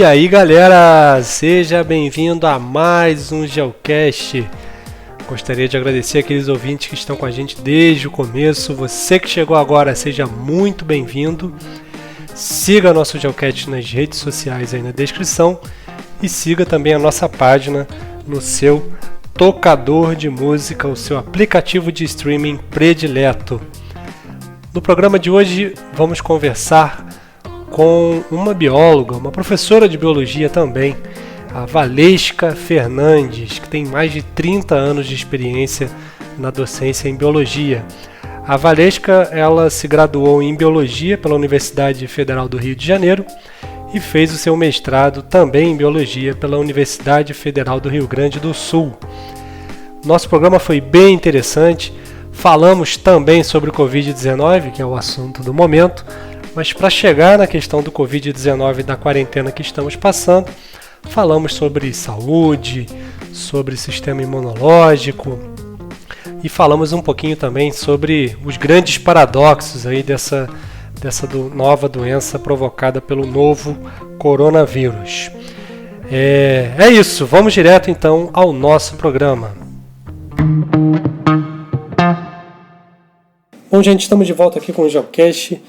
E aí galera, seja bem-vindo a mais um Geocast. Gostaria de agradecer aqueles ouvintes que estão com a gente desde o começo. Você que chegou agora, seja muito bem-vindo. Siga nosso Geocast nas redes sociais aí na descrição e siga também a nossa página no seu tocador de música, o seu aplicativo de streaming predileto. No programa de hoje vamos conversar com uma bióloga, uma professora de biologia também, a Valesca Fernandes, que tem mais de 30 anos de experiência na docência em biologia. A Valesca, ela se graduou em biologia pela Universidade Federal do Rio de Janeiro e fez o seu mestrado também em biologia pela Universidade Federal do Rio Grande do Sul. Nosso programa foi bem interessante, falamos também sobre o Covid-19, que é o assunto do momento, mas para chegar na questão do Covid-19 e da quarentena que estamos passando, falamos sobre saúde, sobre sistema imunológico e falamos um pouquinho também sobre os grandes paradoxos aí dessa nova doença provocada pelo novo coronavírus. É isso, vamos direto então ao nosso programa. Bom, gente, estamos de volta aqui com o Geocast.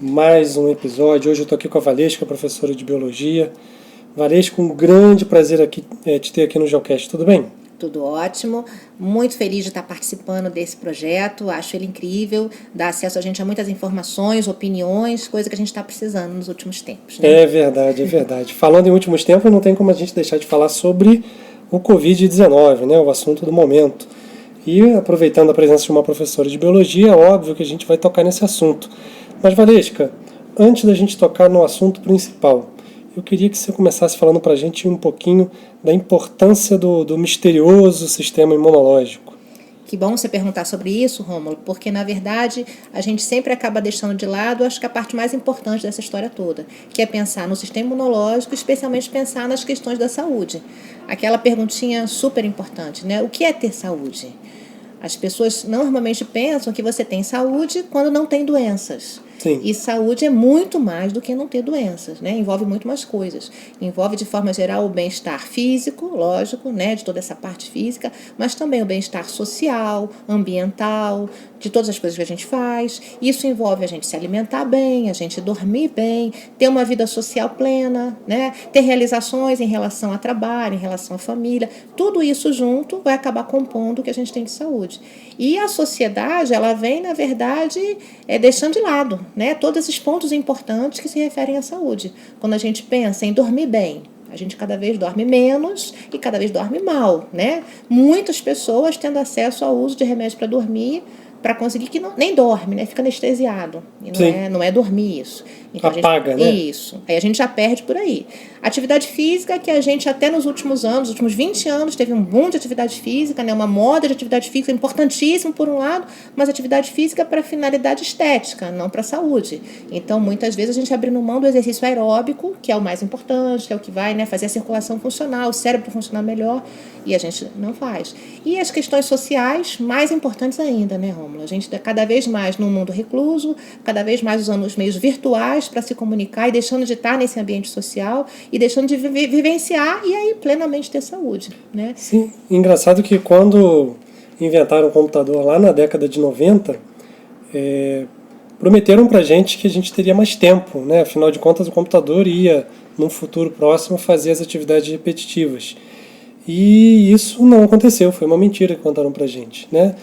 Mais um episódio. Hoje eu estou aqui com a Valesca, professora de biologia. Valesca, um grande prazer aqui, te ter aqui no Geocast. Tudo bem? Tudo ótimo. Muito feliz de estar participando desse projeto. Acho ele incrível. Dá acesso a gente a muitas informações, opiniões, coisa que a gente está precisando nos últimos tempos, né? É verdade, é verdade. Falando em últimos tempos, não tem como a gente deixar de falar sobre o Covid-19, né? O assunto do momento. E aproveitando a presença de uma professora de biologia, é óbvio que a gente vai tocar nesse assunto. Mas, Valesca, antes da gente tocar no assunto principal, eu queria que você começasse falando para a gente um pouquinho da importância do misterioso sistema imunológico. Que bom você perguntar sobre isso, Rômulo, porque, na verdade, a gente sempre acaba deixando de lado, acho que a parte mais importante dessa história toda, que é pensar no sistema imunológico, especialmente pensar nas questões da saúde. Aquela perguntinha super importante, né? O que é ter saúde? As pessoas normalmente pensam que você tem saúde quando não tem doenças. Sim. E saúde é muito mais do que não ter doenças, né? Envolve muito mais coisas. Envolve, de forma geral, o bem-estar físico, lógico, né? De toda essa parte física, mas também o bem-estar social, ambiental, de todas as coisas que a gente faz. Isso envolve a gente se alimentar bem, a gente dormir bem, ter uma vida social plena, né? Ter realizações em relação ao trabalho, em relação à família. Tudo isso junto vai acabar compondo o que a gente tem de saúde. E a sociedade, ela vem, na verdade, deixando de lado, né, todos esses pontos importantes que se referem à saúde. Quando a gente pensa em dormir bem, a gente cada vez dorme menos e cada vez dorme mal, né? Muitas pessoas tendo acesso ao uso de remédio para dormir, para conseguir que nem dorme, né? Fica anestesiado. E não é dormir isso. Então, apaga, né? Isso. Aí a gente já perde por aí. Atividade física, que a gente até nos últimos anos, nos últimos 20 anos, teve um boom de atividade física, né? Uma moda de atividade física importantíssimo por um lado, mas atividade física para finalidade estética, não para saúde. Então, muitas vezes a gente abre mão do exercício aeróbico, que é o mais importante, que é o que vai, né, fazer a circulação funcionar, o cérebro funcionar melhor, e a gente não faz. E as questões sociais, mais importantes ainda, né, Rômulo? A gente está cada vez mais num mundo recluso, cada vez mais usando os meios virtuais para se comunicar e deixando de estar nesse ambiente social e deixando de vivenciar e aí plenamente ter saúde, né? Sim, engraçado que quando inventaram o computador lá na década de 90, prometeram pra gente que a gente teria mais tempo, né? Afinal de contas, o computador ia, num futuro próximo, fazer as atividades repetitivas. E isso não aconteceu, foi uma mentira que contaram pra gente, né?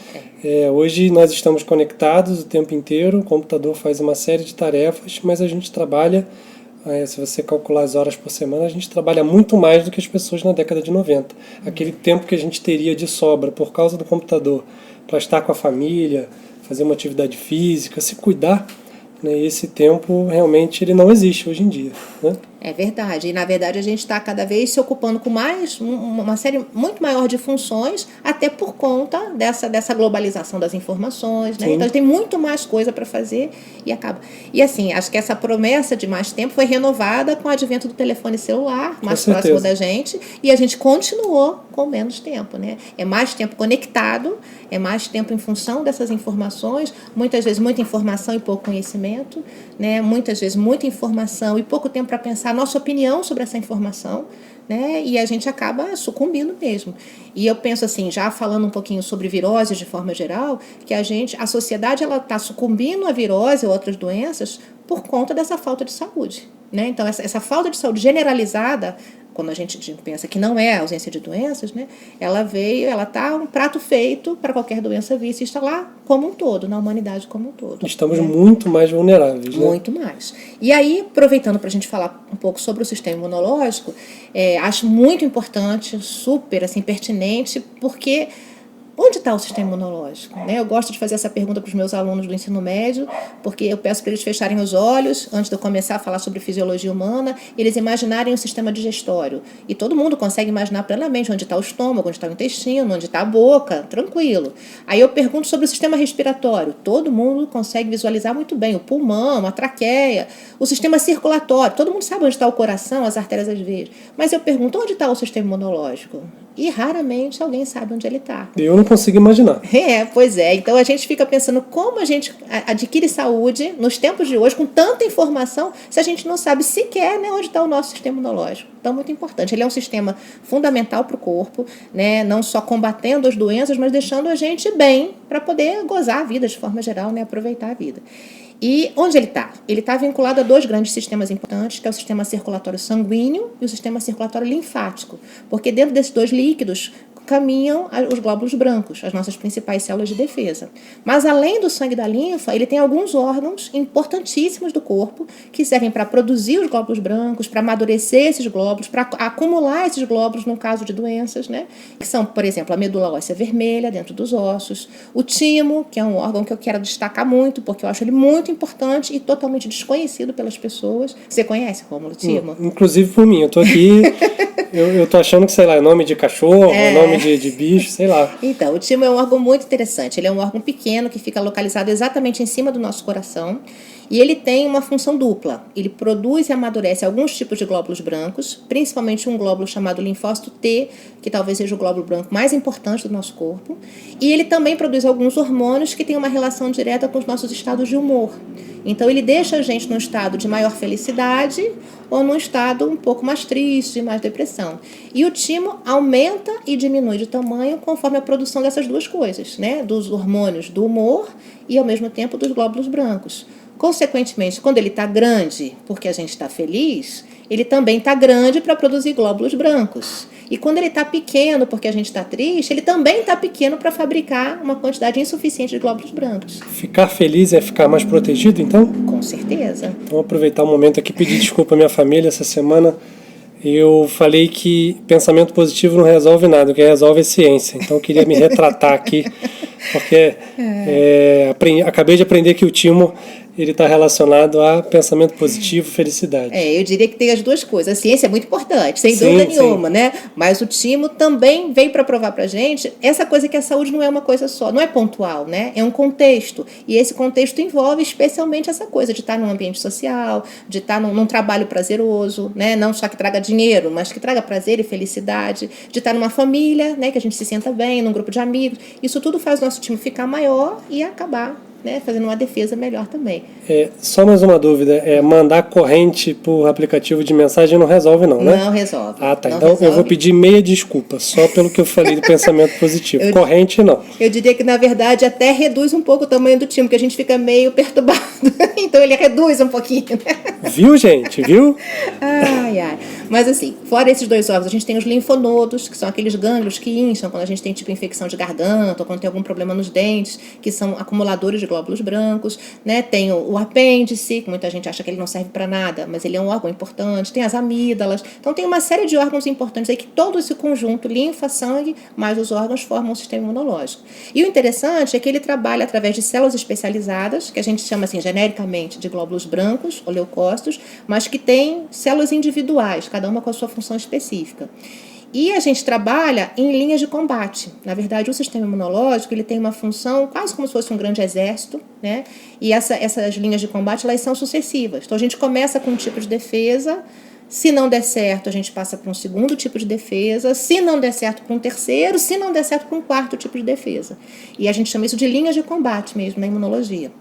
Hoje nós estamos conectados o tempo inteiro, o computador faz uma série de tarefas, mas a gente trabalha, se você calcular as horas por semana, a gente trabalha muito mais do que as pessoas na década de 90. Aquele tempo que a gente teria de sobra por causa do computador, para estar com a família, fazer uma atividade física, se cuidar, né? Esse tempo realmente ele não existe hoje em dia, né? É verdade. E, na verdade, a gente está cada vez se ocupando com uma série muito maior de funções, até por conta dessa globalização das informações, né? Então, a gente tem muito mais coisa para fazer e acaba. E, assim, acho que essa promessa de mais tempo foi renovada com o advento do telefone celular, mais próximo da gente, e a gente continuou com menos tempo, né? É mais tempo conectado, é mais tempo em função dessas informações, muitas vezes muita informação e pouco conhecimento, né? Muitas vezes muita informação e pouco tempo para pensar expressar a nossa opinião sobre essa informação, né? E a gente acaba sucumbindo mesmo. E eu penso assim, já falando um pouquinho sobre viroses de forma geral, que a sociedade ela está sucumbindo à virose ou outras doenças por conta dessa falta de saúde, né? Então essa falta de saúde generalizada, quando a gente pensa que não é a ausência de doenças, né? Ela está um prato feito para qualquer doença vir se instalar como um todo, na humanidade como um todo. Estamos muito mais vulneráveis, né? Muito mais. E aí, aproveitando para a gente falar um pouco sobre o sistema imunológico, acho muito importante, super assim, pertinente, porque onde está o sistema imunológico? Né? Eu gosto de fazer essa pergunta para os meus alunos do ensino médio, porque eu peço para eles fecharem os olhos, antes de eu começar a falar sobre fisiologia humana, eles imaginarem o sistema digestório. E todo mundo consegue imaginar plenamente onde está o estômago, onde está o intestino, onde está a boca, tranquilo. Aí eu pergunto sobre o sistema respiratório. Todo mundo consegue visualizar muito bem o pulmão, a traqueia, o sistema circulatório. Todo mundo sabe onde está o coração, as artérias, as veias. Mas eu pergunto, onde está o sistema imunológico? E raramente alguém sabe onde ele está. Eu não consigo imaginar. Pois é. Então a gente fica pensando como a gente adquire saúde nos tempos de hoje, com tanta informação, se a gente não sabe sequer, né, onde está o nosso sistema imunológico. Então, muito importante. Ele é um sistema fundamental para o corpo, né, não só combatendo as doenças, mas deixando a gente bem para poder gozar a vida de forma geral, né, aproveitar a vida. E onde ele está? Ele está vinculado a dois grandes sistemas importantes, que é o sistema circulatório sanguíneo e o sistema circulatório linfático, porque dentro desses dois líquidos caminham os glóbulos brancos, as nossas principais células de defesa. Mas além do sangue e da linfa, ele tem alguns órgãos importantíssimos do corpo que servem para produzir os glóbulos brancos, para amadurecer esses glóbulos, para acumular esses glóbulos no caso de doenças, né? Que são, por exemplo, a medula óssea vermelha dentro dos ossos, o timo, que é um órgão que eu quero destacar muito, porque eu acho ele muito importante e totalmente desconhecido pelas pessoas. Você conhece, Rômulo, o timo? Inclusive por mim, eu tô aqui, eu tô achando que, sei lá, é nome de cachorro, nome de bicho, sei lá. Então, o timo é um órgão muito interessante. Ele é um órgão pequeno que fica localizado exatamente em cima do nosso coração. E ele tem uma função dupla. Ele produz e amadurece alguns tipos de glóbulos brancos, principalmente um glóbulo chamado linfócito T, que talvez seja o glóbulo branco mais importante do nosso corpo. E ele também produz alguns hormônios que têm uma relação direta com os nossos estados de humor. Então, ele deixa a gente num estado de maior felicidade ou num estado um pouco mais triste, mais depressão. E o timo aumenta e diminui de tamanho conforme a produção dessas duas coisas, né? Dos hormônios do humor e, ao mesmo tempo, dos glóbulos brancos. Consequentemente, quando ele está grande, porque a gente está feliz, ele também está grande para produzir glóbulos brancos. E quando ele está pequeno, porque a gente está triste, ele também está pequeno para fabricar uma quantidade insuficiente de glóbulos brancos. Ficar feliz é ficar mais protegido, então? Com certeza. Vou aproveitar o momento aqui e pedir desculpa à minha família. Essa semana eu falei que pensamento positivo não resolve nada, o que resolve é ciência. Então eu queria me retratar aqui, porque acabei de aprender que o timo ele está relacionado a pensamento positivo, felicidade. Eu diria que tem as duas coisas. A ciência é muito importante, sem dúvida nenhuma, né? Mas o timo também veio para provar para a gente essa coisa que a saúde não é uma coisa só, não é pontual, né? É um contexto. E esse contexto envolve especialmente essa coisa de estar num ambiente social, de estar num trabalho prazeroso, né? Não só que traga dinheiro, mas que traga prazer e felicidade, de estar numa família, né? Que a gente se sinta bem, num grupo de amigos. Isso tudo faz o nosso timo ficar maior e acabar, né, fazendo uma defesa melhor também. Só mais uma dúvida, mandar corrente por aplicativo de mensagem não resolve não, né? Não resolve. Ah, tá. Não então resolve. Eu vou pedir meia desculpa, só pelo que eu falei do pensamento positivo. Corrente não. Eu diria que, na verdade, até reduz um pouco o tamanho do timo, que a gente fica meio perturbado. Então ele reduz um pouquinho, né? Viu, gente? Viu? Ai. Mas assim, fora esses dois órgãos, a gente tem os linfonodos, que são aqueles gânglios que incham quando a gente tem tipo infecção de garganta, ou quando tem algum problema nos dentes, que são acumuladores de glóbulos brancos, né? Tem o apêndice, que muita gente acha que ele não serve para nada, mas ele é um órgão importante. Tem as amígdalas. Então tem uma série de órgãos importantes aí que todo esse conjunto, linfa, sangue, mais os órgãos, formam um sistema imunológico. E o interessante é que ele trabalha através de células especializadas, que a gente chama assim genericamente de glóbulos brancos ou leucócitos, mas que tem células individuais, cada uma com a sua função específica. E a gente trabalha em linhas de combate. Na verdade, o sistema imunológico ele tem uma função quase como se fosse um grande exército, né? E essas linhas de combate elas são sucessivas. Então, a gente começa com um tipo de defesa. Se não der certo, a gente passa para um segundo tipo de defesa. Se não der certo, para um terceiro. Se não der certo, para um quarto tipo de defesa. E a gente chama isso de linhas de combate mesmo na imunologia.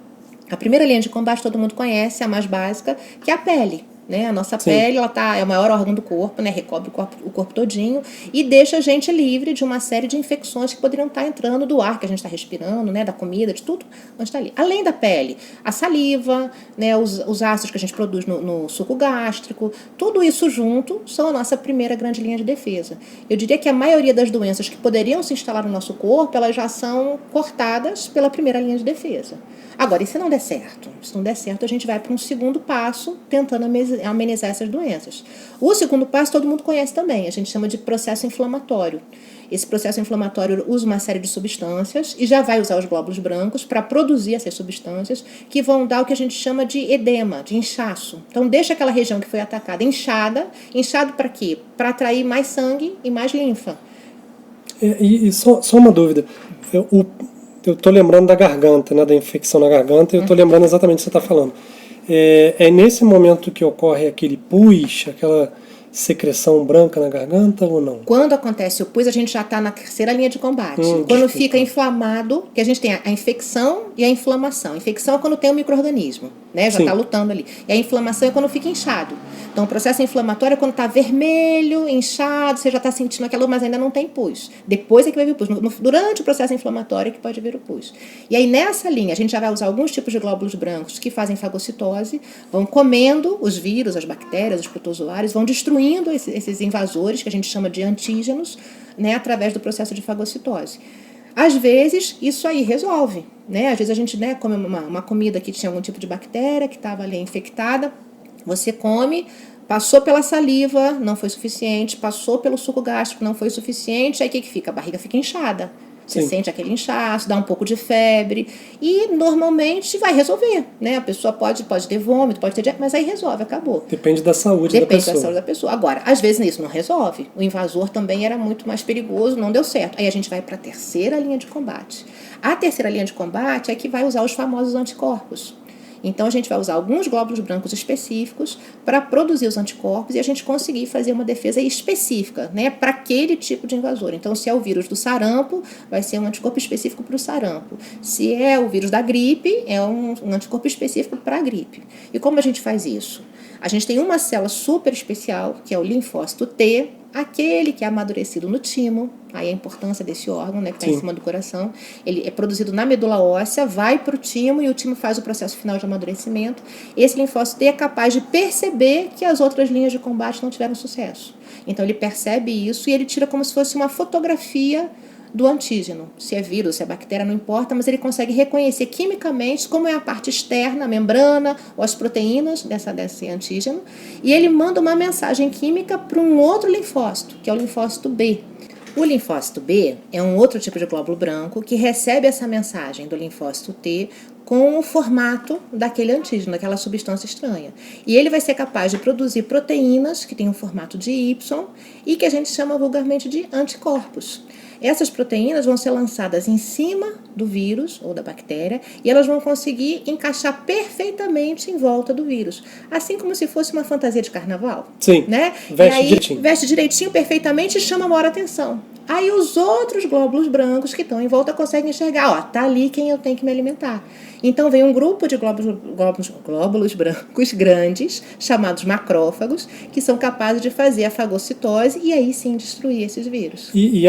A primeira linha de combate todo mundo conhece, a mais básica, que é a pele. né? A nossa Sim. pele, é o maior órgão do corpo, né? Recobre o corpo todinho e deixa a gente livre de uma série de infecções que poderiam estar entrando do ar que a gente está respirando, né? Da comida, de tudo onde está ali. Além da pele, a saliva, né? Os ácidos que a gente produz no suco gástrico, tudo isso junto são a nossa primeira grande linha de defesa. Eu diria que a maioria das doenças que poderiam se instalar no nosso corpo, elas já são cortadas pela primeira linha de defesa. Agora, e se não der certo? Se não der certo, a gente vai para um segundo passo, tentando amenizar essas doenças. O segundo passo todo mundo conhece também, a gente chama de processo inflamatório. Esse processo inflamatório usa uma série de substâncias e já vai usar os glóbulos brancos para produzir essas substâncias que vão dar o que a gente chama de edema, de inchaço. Então, deixa aquela região que foi atacada inchada. Inchado para quê? Para atrair mais sangue e mais linfa. E só uma dúvida. Eu estou lembrando da garganta, né, da infecção na garganta, e eu estou lembrando exatamente o que você está falando. É nesse momento que ocorre aquele pus, aquela secreção branca na garganta ou não? Quando acontece o pus, a gente já está na terceira linha de combate. Quando fica inflamado, que a gente tem a infecção e a inflamação. A infecção é quando tem um micro-organismo, né? Já está lutando ali. E a inflamação é quando fica inchado. Então, o processo inflamatório é quando está vermelho, inchado, você já está sentindo aquilo, mas ainda não tem pus. Depois é que vai vir o pus. Durante o processo inflamatório é que pode vir o pus. E aí, nessa linha, a gente já vai usar alguns tipos de glóbulos brancos que fazem fagocitose, vão comendo os vírus, as bactérias, os protozoários, vão destruindo esses invasores, que a gente chama de antígenos, né, através do processo de fagocitose. Às vezes, isso aí resolve, né? Às vezes a gente, né, come uma comida que tinha algum tipo de bactéria, que estava ali infectada, você come, passou pela saliva, não foi suficiente, passou pelo suco gástrico, não foi suficiente, aí o que fica? A barriga fica inchada. Você sente aquele inchaço, dá um pouco de febre e normalmente vai resolver, né? A pessoa pode ter vômito, pode ter diarreia, mas aí resolve, acabou. Depende da saúde da pessoa. Depende da saúde da pessoa. Agora, às vezes isso não resolve. O invasor também era muito mais perigoso, não deu certo. Aí a gente vai para a terceira linha de combate. A terceira linha de combate é que vai usar os famosos anticorpos. Então, a gente vai usar alguns glóbulos brancos específicos para produzir os anticorpos e a gente conseguir fazer uma defesa específica, né, para aquele tipo de invasor. Então, se é o vírus do sarampo, vai ser um anticorpo específico para o sarampo. Se é o vírus da gripe, é um anticorpo específico para a gripe. E como a gente faz isso? A gente tem uma célula super especial, que é o linfócito T, aquele que é amadurecido no timo, aí a importância desse órgão, né, que está em cima do coração, ele é produzido na medula óssea, vai para o timo e o timo faz o processo final de amadurecimento. Esse linfócito T é capaz de perceber que as outras linhas de combate não tiveram sucesso. Então ele percebe isso e ele tira como se fosse uma fotografia do antígeno. Se é vírus, se é bactéria, não importa, mas ele consegue reconhecer quimicamente como é a parte externa, a membrana ou as proteínas desse antígeno, e ele manda uma mensagem química para um outro linfócito, que é o linfócito B. O linfócito B é um outro tipo de glóbulo branco que recebe essa mensagem do linfócito T com o formato daquele antígeno, daquela substância estranha. E ele vai ser capaz de produzir proteínas que têm um formato de Y e que a gente chama vulgarmente de anticorpos. Essas proteínas vão ser lançadas em cima do vírus ou da bactéria e elas vão conseguir encaixar perfeitamente em volta do vírus. Assim como se fosse uma fantasia de carnaval. Sim, né? veste direitinho. Veste direitinho, perfeitamente e chama a maior atenção. Aí os outros glóbulos brancos que estão em volta conseguem enxergar, ó, tá ali quem eu tenho que me alimentar. Então vem um grupo de glóbulos brancos grandes, chamados macrófagos, que são capazes de fazer a fagocitose e aí sim destruir esses vírus. E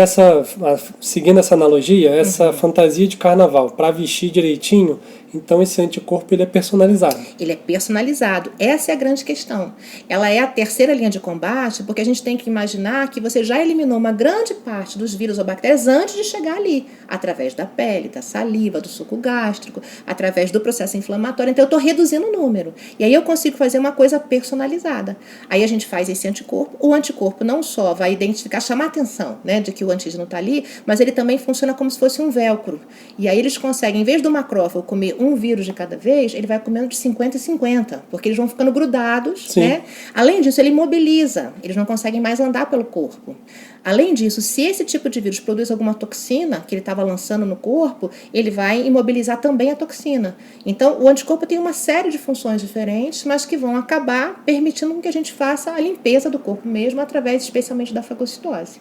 seguindo essa analogia, essa fantasia de carnaval, para vestir direitinho, então esse anticorpo ele é personalizado. Ele é personalizado. Essa é a grande questão. Ela é a terceira linha de combate, porque a gente tem que imaginar que você já eliminou uma grande parte dos vírus ou bactérias antes de chegar ali, através da pele, da saliva, do suco gástrico, através do processo inflamatório. Então eu estou reduzindo o número. E aí eu consigo fazer uma coisa personalizada. Aí a gente faz esse anticorpo. O anticorpo não só vai identificar, chamar a atenção, né, de que o antígeno está ali, mas ele também funciona como se fosse um velcro. E aí eles conseguem, em vez do macrófago comer um vírus de cada vez, ele vai comendo de 50 em 50, porque eles vão ficando grudados, né? Além disso, ele imobiliza, eles não conseguem mais andar pelo corpo. Além disso, se esse tipo de vírus produz alguma toxina que ele estava lançando no corpo, ele vai imobilizar também a toxina. Então, o anticorpo tem uma série de funções diferentes, mas que vão acabar permitindo que a gente faça a limpeza do corpo mesmo, através especialmente da fagocitose.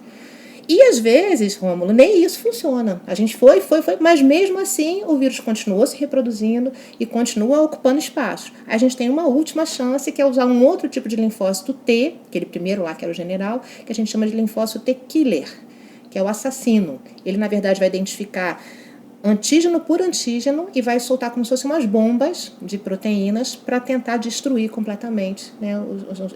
E às vezes, Rômulo, nem isso funciona. A gente foi, mas mesmo assim o vírus continuou se reproduzindo e continua ocupando espaço. A gente tem uma última chance, que é usar um outro tipo de linfócito T, aquele primeiro lá que era o general, que a gente chama de linfócito T killer, que é o assassino. Ele, na verdade, vai identificar antígeno por antígeno e vai soltar como se fossem umas bombas de proteínas para tentar destruir completamente, né,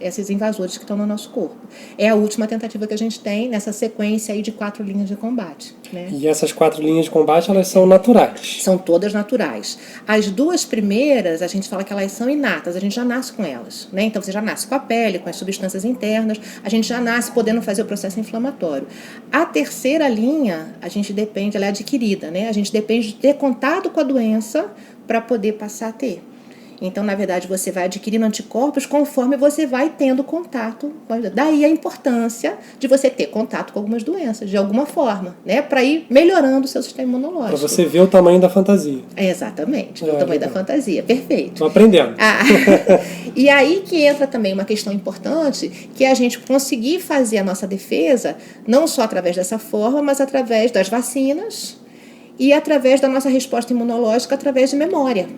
esses invasores que estão no nosso corpo. É a última tentativa que a gente tem nessa sequência aí de 4 linhas de combate. Né? E essas 4 linhas de combate, elas são naturais? São todas naturais. As 2 primeiras, a gente fala que elas são inatas, a gente já nasce com elas. Né? Então, você já nasce com a pele, com as substâncias internas, a gente já nasce podendo fazer o processo inflamatório. A terceira linha, a gente depende, ela é adquirida, né? A gente depende de ter contato com a doença para poder passar a ter. Então, na verdade, você vai adquirindo anticorpos conforme você vai tendo contato com a doença. Daí a importância de você ter contato com algumas doenças, de alguma forma, né? Para ir melhorando o seu sistema imunológico. Para você ver o tamanho da fantasia. Exatamente, o tamanho da fantasia. Perfeito. Estou aprendendo. E aí que entra também uma questão importante, que é a gente conseguir fazer a nossa defesa, não só através dessa forma, mas através das vacinas e através da nossa resposta imunológica, através de memória.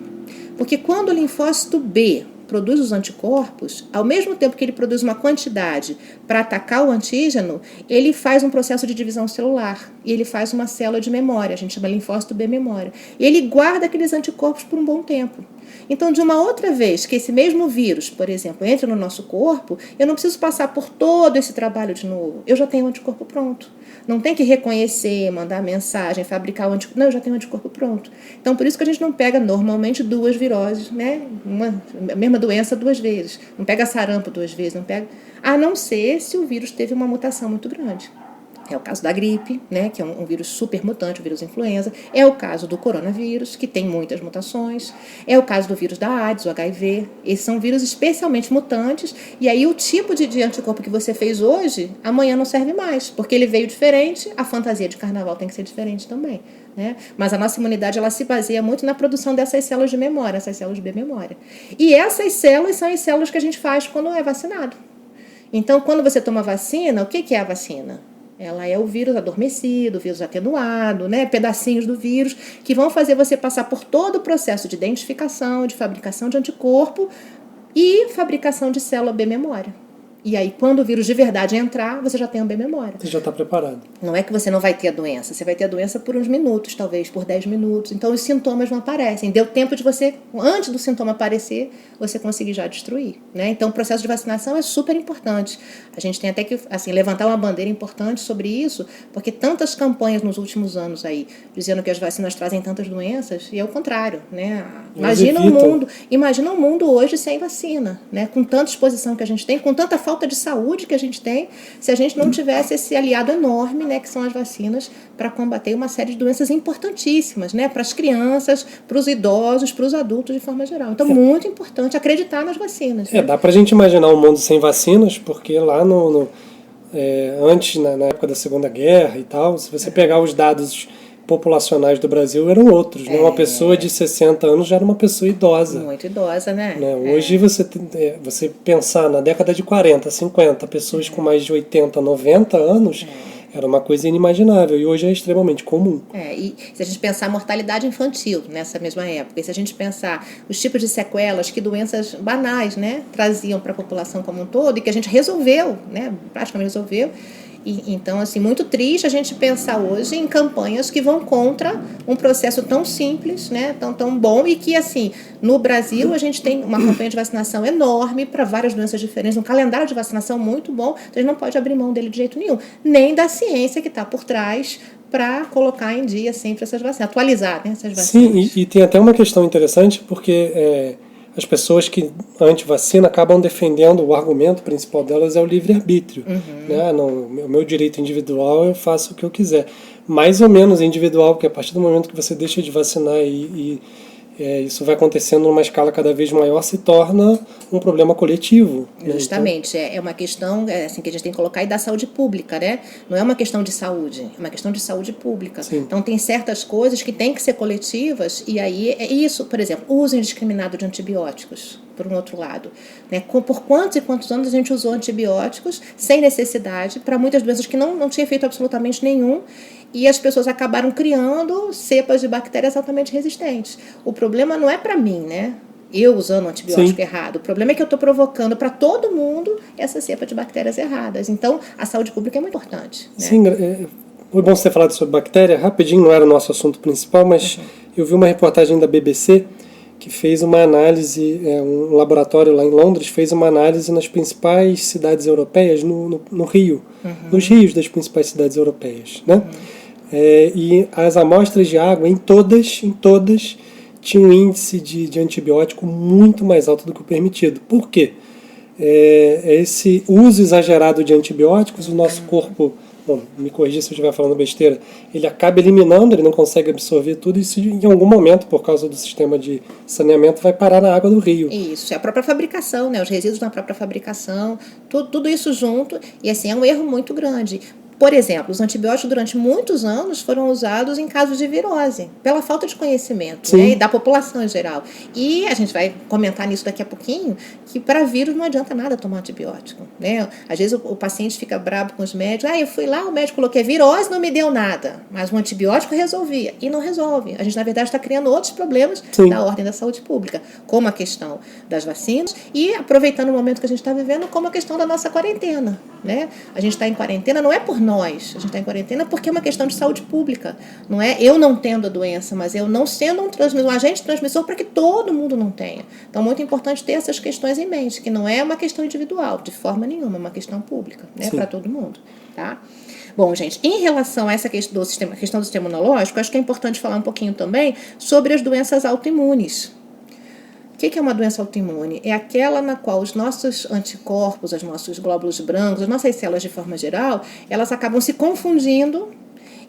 Porque quando o linfócito B produz os anticorpos, ao mesmo tempo que ele produz uma quantidade para atacar o antígeno, ele faz um processo de divisão celular e ele faz uma célula de memória, a gente chama linfócito B memória. E ele guarda aqueles anticorpos por um bom tempo. Então, de uma outra vez que esse mesmo vírus, por exemplo, entra no nosso corpo, eu não preciso passar por todo esse trabalho de novo. Eu já tenho o anticorpo pronto. Não tem que reconhecer, mandar mensagem, fabricar o anticorpo. Não, eu já tenho o anticorpo pronto. Então, por isso que a gente não pega normalmente 2 viroses, né? A mesma doença 2 vezes. Não pega sarampo 2 vezes, não pega. A não ser se o vírus teve uma mutação muito grande. É o caso da gripe, né, que é um vírus super mutante, o vírus influenza. É o caso do coronavírus, que tem muitas mutações. É o caso do vírus da AIDS, o HIV. Esses são vírus especialmente mutantes. E aí o tipo de anticorpo que você fez hoje, amanhã não serve mais. Porque ele veio diferente, a fantasia de carnaval tem que ser diferente também. Né? Mas a nossa imunidade ela se baseia muito na produção dessas células de memória, essas células B memória. E essas células são as células que a gente faz quando é vacinado. Então, quando você toma vacina, o que é a vacina? Ela é o vírus adormecido, o vírus atenuado, né? Pedacinhos do vírus que vão fazer você passar por todo o processo de identificação, de fabricação de anticorpo e fabricação de célula B memória. E aí, quando o vírus de verdade entrar, você já tem a B memória. Você já está preparado. Não é que você não vai ter a doença, você vai ter a doença por uns minutos, talvez por 10 minutos. Então, os sintomas não aparecem. Deu tempo de você, antes do sintoma aparecer, você conseguir já destruir. Né? Então, o processo de vacinação é super importante. A gente tem até que assim, levantar uma bandeira importante sobre isso, porque tantas campanhas nos últimos anos aí, dizendo que as vacinas trazem tantas doenças, e é o contrário. Né? Imagina um mundo hoje sem vacina, né? Com tanta exposição que a gente tem, com tanta falta de saúde que a gente tem, se a gente não tivesse esse aliado enorme, né, que são as vacinas, para combater uma série de doenças importantíssimas, né, para as crianças, para os idosos, para os adultos de forma geral. Então, muito importante acreditar nas vacinas. Né? Dá para a gente imaginar um mundo sem vacinas, porque lá antes, na época da Segunda Guerra e tal, se você pegar os dados populacionais do Brasil eram outros, né? Uma pessoa de 60 anos já era uma pessoa idosa. Muito idosa, né? Hoje você pensar na década de 40, 50, pessoas com mais de 80, 90 anos, era uma coisa inimaginável e hoje é extremamente comum. E se a gente pensar a mortalidade infantil nessa mesma época, e se a gente pensar os tipos de sequelas que doenças banais, né, traziam para a população como um todo e que a gente resolveu, né, praticamente resolveu. Então, assim, muito triste a gente pensar hoje em campanhas que vão contra um processo tão simples, né, tão bom, e que, assim, no Brasil a gente tem uma campanha de vacinação enorme para várias doenças diferentes, um calendário de vacinação muito bom, então a gente não pode abrir mão dele de jeito nenhum, nem da ciência que está por trás para colocar em dia sempre essas vacinas, atualizar, né, essas vacinas. Sim, e tem até uma questão interessante, porque as pessoas que anti-vacina acabam defendendo, o argumento principal delas é o livre-arbítrio. Né? O meu direito individual, eu faço o que eu quiser. Mais ou menos individual, porque a partir do momento que você deixa de vacinar e isso vai acontecendo numa escala cada vez maior, se torna um problema coletivo. Justamente, né? Então, é uma questão assim, que a gente tem que colocar aí da saúde pública, né? Não é uma questão de saúde, é uma questão de saúde pública. Sim. Então tem certas coisas que têm que ser coletivas, e aí é isso, por exemplo, o uso indiscriminado de antibióticos. por um outro lado. Né? Por quantos e quantos anos a gente usou antibióticos sem necessidade para muitas doenças que não tinha feito absolutamente nenhum, e as pessoas acabaram criando cepas de bactérias altamente resistentes. O problema não é para mim, né? Eu usando o antibiótico errado. O problema é que eu estou provocando para todo mundo essa cepa de bactérias erradas. Então, a saúde pública é muito importante. Né? Sim, foi bom você ter falado sobre bactéria. Rapidinho, não era o nosso assunto principal, mas eu vi uma reportagem da BBC que fez uma análise, um laboratório lá em Londres fez uma análise nas principais cidades europeias, no Rio, nos rios das principais cidades europeias, né? E as amostras de água, em todas, tinha um índice de antibiótico muito mais alto do que o permitido. Por quê? Esse uso exagerado de antibióticos, o nosso corpo, bom, me corrija se eu estiver falando besteira, ele acaba eliminando, ele não consegue absorver tudo, e isso em algum momento, por causa do sistema de saneamento, vai parar na água do rio. Isso, é a própria fabricação, né? Os resíduos na própria fabricação, tudo isso junto, e assim, é um erro muito grande. Por exemplo, os antibióticos durante muitos anos foram usados em casos de virose, pela falta de conhecimento, né, da população em geral. E a gente vai comentar nisso daqui a pouquinho, que para vírus não adianta nada tomar antibiótico. Né? Às vezes o paciente fica bravo com os médicos, eu fui lá, o médico falou que é virose, não me deu nada, mas o antibiótico resolvia. E não resolve. A gente, na verdade, está criando outros problemas da ordem da saúde pública, como a questão das vacinas e, aproveitando o momento que a gente está vivendo, como a questão da nossa quarentena. Né? A gente está em quarentena, não é por nós, a gente está em quarentena porque é uma questão de saúde pública. Não é eu não tendo a doença, mas eu não sendo um agente transmissor para que todo mundo não tenha. Então, muito importante ter essas questões em mente, que não é uma questão individual, de forma nenhuma, é uma questão pública, né, para todo mundo. Tá? Bom, gente, em relação a essa questão do sistema imunológico, acho que é importante falar um pouquinho também sobre as doenças autoimunes. O que é uma doença autoimune? É aquela na qual os nossos anticorpos, os nossos glóbulos brancos, as nossas células de forma geral, elas acabam se confundindo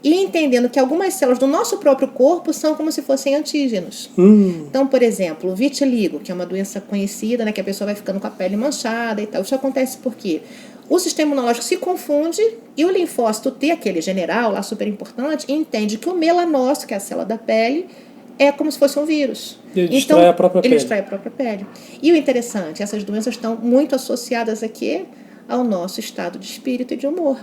e entendendo que algumas células do nosso próprio corpo são como se fossem antígenos. Então, por exemplo, o vitiligo, que é uma doença conhecida, né, que a pessoa vai ficando com a pele manchada e tal. Isso acontece porque o sistema imunológico se confunde e o linfócito T, aquele general lá super importante, entende que o melanócito, que é a célula da pele, é como se fosse um vírus. Ele destrói a própria pele. Ele destrói a própria pele. E o interessante, essas doenças estão muito associadas aqui ao nosso estado de espírito e de humor.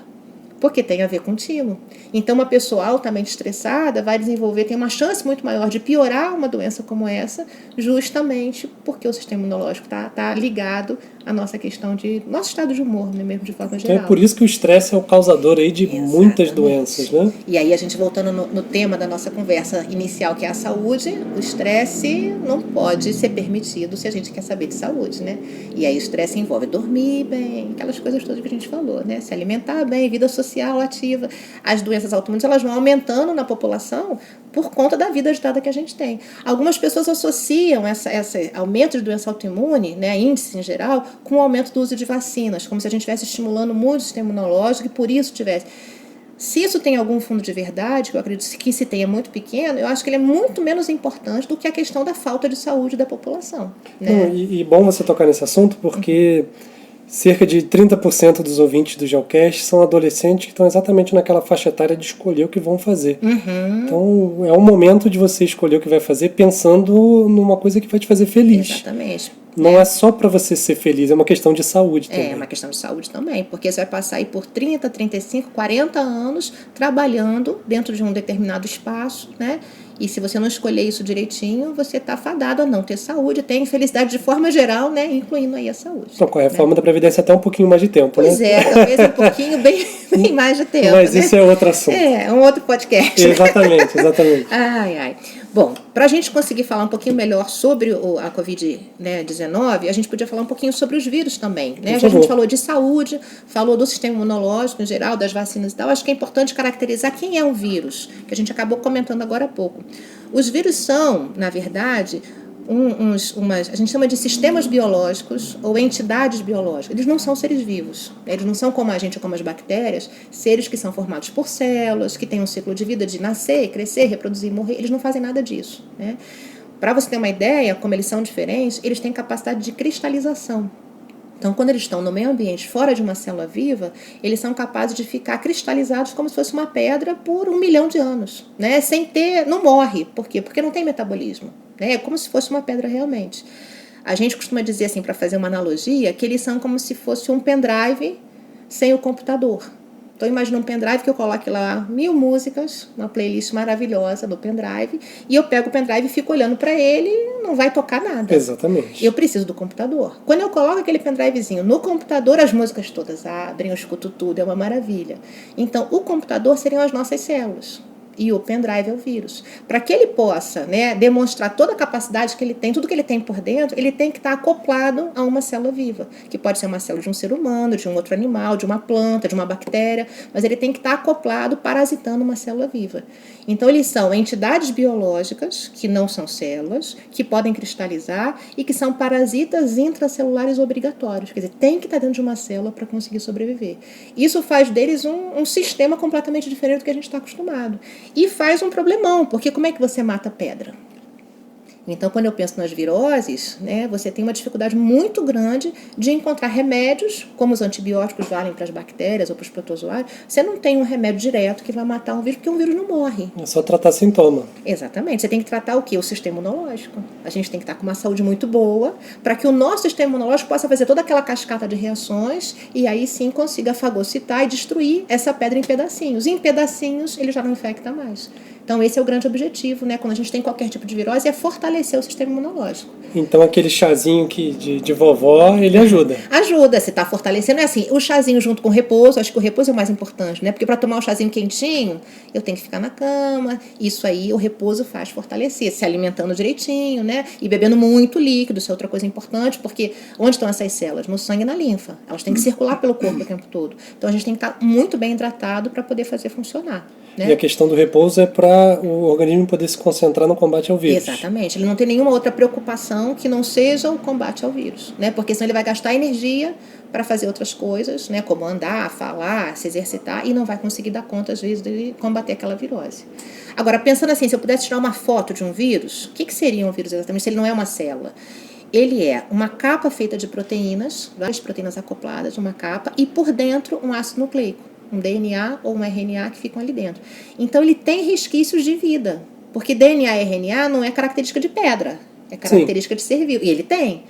Porque tem a ver com timo. Então, uma pessoa altamente estressada vai desenvolver, tem uma chance muito maior de piorar uma doença como essa, justamente porque o sistema imunológico está ligado à nossa questão de nosso estado de humor, né, mesmo de forma geral. Então é por isso que o estresse é o causador aí de muitas doenças, né? E aí, a gente voltando no tema da nossa conversa inicial, que é a saúde, o estresse não pode ser permitido se a gente quer saber de saúde, né? E aí o estresse envolve dormir bem, aquelas coisas todas que a gente falou, né? Se alimentar bem, vida social ativa. As doenças autoimunes, elas vão aumentando na população por conta da vida agitada que a gente tem. Algumas pessoas associam esse aumento de doença autoimune, né, índice em geral, com o aumento do uso de vacinas, como se a gente estivesse estimulando muito o sistema imunológico e por isso tivesse. Se isso tem algum fundo de verdade, que eu acredito que se tenha muito pequeno, eu acho que ele é muito menos importante do que a questão da falta de saúde da população. Né? Não, e bom você tocar nesse assunto, porque cerca de 30% dos ouvintes do Geocast são adolescentes que estão exatamente naquela faixa etária de escolher o que vão fazer. Então, é o momento de você escolher o que vai fazer pensando numa coisa que vai te fazer feliz. Exatamente. Não é só para você ser feliz, é uma questão de saúde também. É uma questão de saúde também, porque você vai passar aí por 30, 35, 40 anos trabalhando dentro de um determinado espaço, né? E se você não escolher isso direitinho, você está fadado a não ter saúde, ter infelicidade de forma geral, né? Incluindo aí a saúde. Então, com a reforma da Previdência até um pouquinho mais de tempo, pois né? Pois é, talvez um pouquinho bem mais de tempo. Mas né? isso é outro assunto. É um outro podcast. Exatamente, exatamente. Ai. Bom, para a gente conseguir falar um pouquinho melhor sobre a Covid-19, a gente podia falar um pouquinho sobre os vírus também. Né? A gente falou de saúde, falou do sistema imunológico em geral, das vacinas e tal. Acho que é importante caracterizar quem é um vírus, que a gente acabou comentando agora há pouco. Os vírus são, na verdade, a gente chama de sistemas biológicos ou entidades biológicas. Eles não são seres vivos. Eles não são como a gente ou como as bactérias, seres que são formados por células, que têm um ciclo de vida de nascer, crescer, reproduzir e morrer. Eles não fazem nada disso. Né? Para você ter uma ideia, como eles são diferentes, eles têm capacidade de cristalização. Então, quando eles estão no meio ambiente, fora de uma célula viva, eles são capazes de ficar cristalizados como se fosse uma pedra por 1 milhão de anos. Né? Sem ter, não morre. Por quê? Porque não tem metabolismo. É como se fosse uma pedra realmente. A gente costuma dizer assim, para fazer uma analogia, que eles são como se fosse um pendrive sem o computador. Então, imagina um pendrive que eu coloque lá 1000 músicas, uma playlist maravilhosa do pendrive, e eu pego o pendrive e fico olhando para ele e não vai tocar nada. Exatamente. Eu preciso do computador. Quando eu coloco aquele pendrivezinho no computador, as músicas todas abrem, eu escuto tudo, é uma maravilha. Então, o computador seriam as nossas células. E o pendrive é o vírus. Para que ele possa, né, demonstrar toda a capacidade que ele tem, tudo que ele tem por dentro, ele tem que estar acoplado a uma célula viva, que pode ser uma célula de um ser humano, de um outro animal, de uma planta, de uma bactéria, mas ele tem que estar acoplado, parasitando uma célula viva. Então, eles são entidades biológicas, que não são células, que podem cristalizar e que são parasitas intracelulares obrigatórios. Quer dizer, tem que estar dentro de uma célula para conseguir sobreviver. Isso faz deles um sistema completamente diferente do que a gente está acostumado. E faz um problemão, porque como é que você mata pedra? Então, quando eu penso nas viroses, né, você tem uma dificuldade muito grande de encontrar remédios, como os antibióticos valem para as bactérias ou para os protozoários. Você não tem um remédio direto que vai matar um vírus, porque um vírus não morre. É só tratar sintoma. Exatamente. Você tem que tratar o quê? O sistema imunológico. A gente tem que estar com uma saúde muito boa para que o nosso sistema imunológico possa fazer toda aquela cascata de reações e aí sim consiga fagocitar e destruir essa pedra em pedacinhos. E em pedacinhos ele já não infecta mais. Então, esse é o grande objetivo, né? Quando a gente tem qualquer tipo de virose, é fortalecer o sistema imunológico. Então, aquele chazinho de vovó, ele ajuda. Ajuda, você está fortalecendo. É assim, o chazinho junto com o repouso, acho que o repouso é o mais importante, né? Porque para tomar um chazinho quentinho, eu tenho que ficar na cama. Isso aí, o repouso faz fortalecer, se alimentando direitinho, né? E bebendo muito líquido, isso é outra coisa importante, porque onde estão essas células? No sangue e na linfa. Elas têm que circular pelo corpo o tempo todo. Então, a gente tem que estar muito bem hidratado para poder fazer funcionar. Né? E a questão do repouso é para o organismo poder se concentrar no combate ao vírus. Exatamente. Ele não tem nenhuma outra preocupação que não seja o combate ao vírus, né? Porque senão ele vai gastar energia para fazer outras coisas, né? Como andar, falar, se exercitar, e não vai conseguir dar conta, às vezes, de combater aquela virose. Agora, pensando assim, se eu pudesse tirar uma foto de um vírus, o que seria um vírus exatamente se ele não é uma célula? Ele é uma capa feita de proteínas, várias proteínas acopladas, uma capa, e por dentro um ácido nucleico. Um DNA ou um RNA que ficam ali dentro. Então, ele tem resquícios de vida, porque DNA e RNA não é característica de pedra, é característica de ser vivo, e ele tem.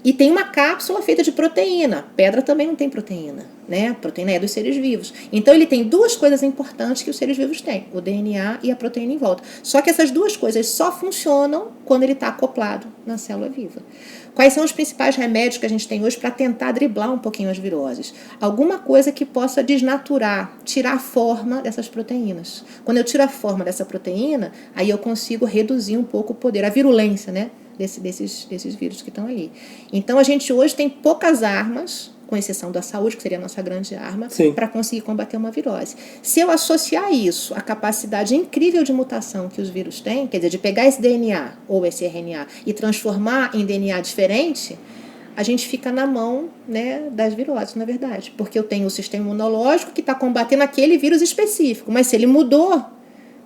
E tem uma cápsula feita de proteína. Pedra também não tem proteína, né? A proteína é dos seres vivos. Então, ele tem duas coisas importantes que os seres vivos têm, o DNA e a proteína em volta. Só que essas duas coisas só funcionam quando ele está acoplado na célula viva. Quais são os principais remédios que a gente tem hoje para tentar driblar um pouquinho as viroses? Alguma coisa que possa desnaturar, tirar a forma dessas proteínas. Quando eu tiro a forma dessa proteína, aí eu consigo reduzir um pouco o poder, a virulência, né, desses vírus que estão ali. Então, a gente hoje tem poucas armas, com exceção da saúde, que seria a nossa grande arma, para conseguir combater uma virose. Se eu associar isso à capacidade incrível de mutação que os vírus têm, quer dizer, de pegar esse DNA ou esse RNA e transformar em DNA diferente, a gente fica na mão, né, das viroses, na verdade. Porque eu tenho o sistema imunológico que está combatendo aquele vírus específico, mas se ele mudou,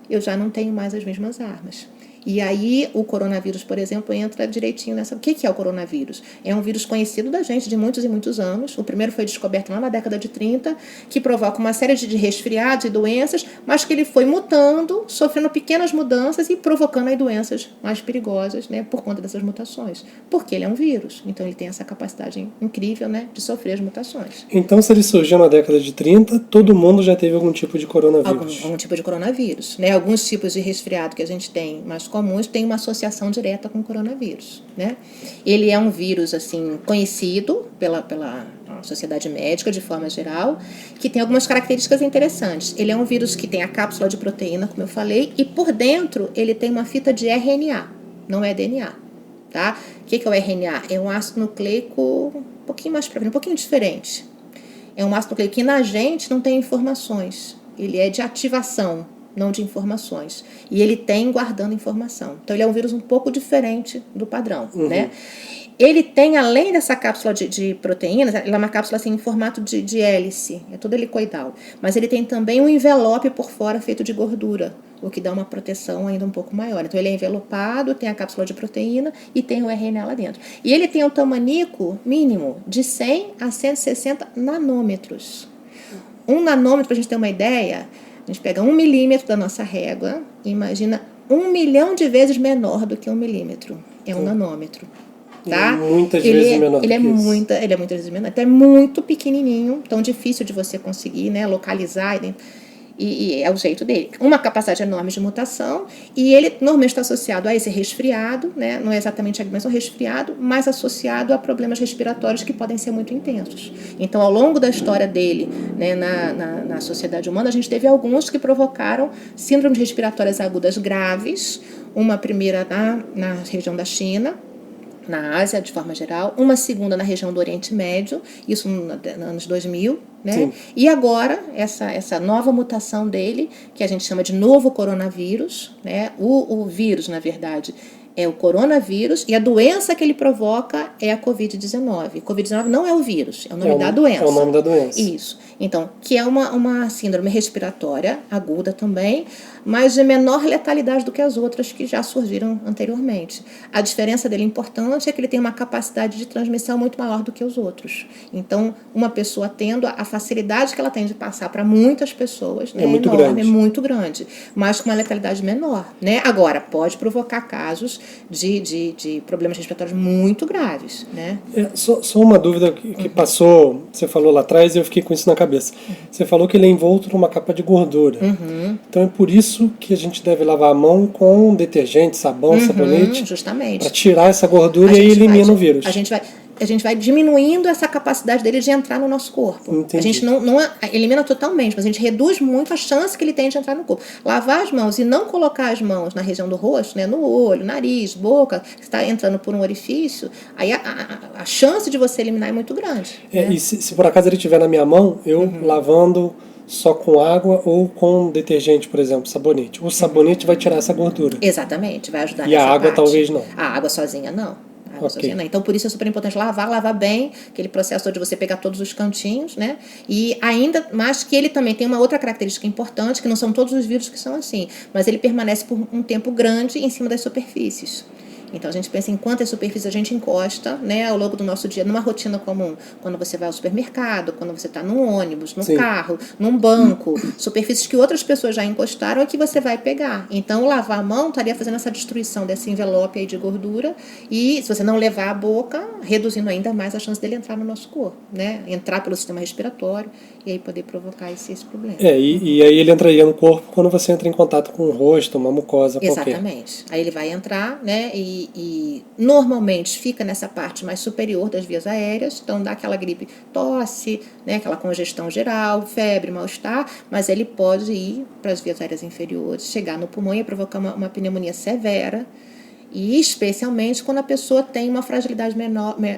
eu já não tenho mais as mesmas armas. E aí o coronavírus, por exemplo, entra direitinho nessa... O que é o coronavírus? É um vírus conhecido da gente de muitos e muitos anos. O primeiro foi descoberto lá na década de 30, que provoca uma série de resfriados e doenças, mas que ele foi mutando, sofrendo pequenas mudanças e provocando aí doenças mais perigosas, né, por conta dessas mutações. Porque ele é um vírus, então ele tem essa capacidade incrível, né, de sofrer as mutações. Então, se ele surgiu na década de 30, todo mundo já teve algum tipo de coronavírus? Algum tipo de coronavírus, né? Alguns tipos de resfriado que a gente tem mais comuns têm uma associação direta com o coronavírus, né? Ele é um vírus assim conhecido pela sociedade médica de forma geral, que tem algumas características interessantes. Ele é um vírus que tem a cápsula de proteína, como eu falei, e por dentro ele tem uma fita de RNA, não é DNA, tá? O que é o RNA? É um ácido nucleico um pouquinho mais um pouquinho diferente. É um ácido nucleico que na gente não tem informações. Ele é de ativação, não de informações. E ele tem guardando informação. Então, ele é um vírus um pouco diferente do padrão, né? Ele tem, além dessa cápsula de proteínas, ela é uma cápsula assim, em formato de hélice, é toda helicoidal. Mas ele tem também um envelope por fora feito de gordura, o que dá uma proteção ainda um pouco maior. Então, ele é envelopado, tem a cápsula de proteína e tem o RNA lá dentro. E ele tem um tamanico mínimo de 100 a 160 nanômetros. Um nanômetro, para a gente ter uma ideia... A gente pega 1 milímetro da nossa régua e imagina 1 milhão de vezes menor do que 1 milímetro. É um nanômetro. tá? Muitas vezes menor do que isso. Ele é muitas vezes menor, até muito pequenininho, tão difícil de você conseguir, né, localizar e é o jeito dele. Uma capacidade enorme de mutação, e ele normalmente está associado a esse resfriado, né? Não é exatamente a gripe, mas um resfriado, mas associado a problemas respiratórios que podem ser muito intensos. Então, ao longo da história dele, né, na sociedade humana, a gente teve alguns que provocaram síndromes respiratórias agudas graves, uma primeira na região da China, na Ásia, de forma geral, uma segunda na região do Oriente Médio, isso nos anos 2000, né? Sim. E agora, essa nova mutação dele, que a gente chama de novo coronavírus, né? O vírus, na verdade, é o coronavírus, e a doença que ele provoca é a Covid-19. Covid-19 não é o vírus, é o nome da doença. É o nome da doença. Isso. Então, que é uma síndrome respiratória aguda também, mas de menor letalidade do que as outras que já surgiram anteriormente. A diferença dele importante é que ele tem uma capacidade de transmissão muito maior do que os outros. Então, uma pessoa tendo a facilidade que ela tem de passar para muitas pessoas, né, muito enorme, grande. é muito grande, mas com uma letalidade menor, né? Agora, pode provocar casos de problemas respiratórios muito graves, né? Só uma dúvida que passou, você falou lá atrás e eu fiquei com isso na cabeça. Você falou que ele é envolto numa capa de gordura. Então é por isso que a gente deve lavar a mão com detergente, sabão, sabonete, justamente, para tirar essa gordura e elimina o vírus. A gente vai diminuindo essa capacidade dele de entrar no nosso corpo. Entendi. A gente não elimina totalmente, mas a gente reduz muito a chance que ele tem de entrar no corpo. Lavar as mãos e não colocar as mãos na região do rosto, né, no olho, nariz, boca, que está entrando por um orifício, aí a chance de você eliminar é muito grande. Né? E se por acaso ele estiver na minha mão, eu lavando só com água ou com detergente, por exemplo, sabonete. O sabonete vai tirar essa gordura. Exatamente, vai ajudar nessa parte. E a água talvez não. A água sozinha não. Okay. Então, por isso é super importante lavar bem, aquele processo de você pegar todos os cantinhos, né? E ainda mais que ele também tem uma outra característica importante, que não são todos os vírus que são assim, mas ele permanece por um tempo grande em cima das superfícies. Então, a gente pensa em quantas superfícies a gente encosta, né, ao longo do nosso dia, numa rotina comum. Quando você vai ao supermercado, quando você está num ônibus, num carro, num banco, superfícies que outras pessoas já encostaram e que você vai pegar. Então, lavar a mão estaria fazendo essa destruição desse envelope aí de gordura e, se você não levar a boca, reduzindo ainda mais a chance dele entrar no nosso corpo, né? Entrar pelo sistema respiratório e aí poder provocar esse problema. E aí ele entraria no corpo quando você entra em contato com o rosto, uma mucosa qualquer. Exatamente. Aí ele vai entrar, né, e normalmente fica nessa parte mais superior das vias aéreas, então dá aquela gripe, tosse, né, aquela congestão geral, febre, mal-estar, mas ele pode ir para as vias aéreas inferiores, chegar no pulmão e provocar uma pneumonia severa, e especialmente quando a pessoa tem uma fragilidade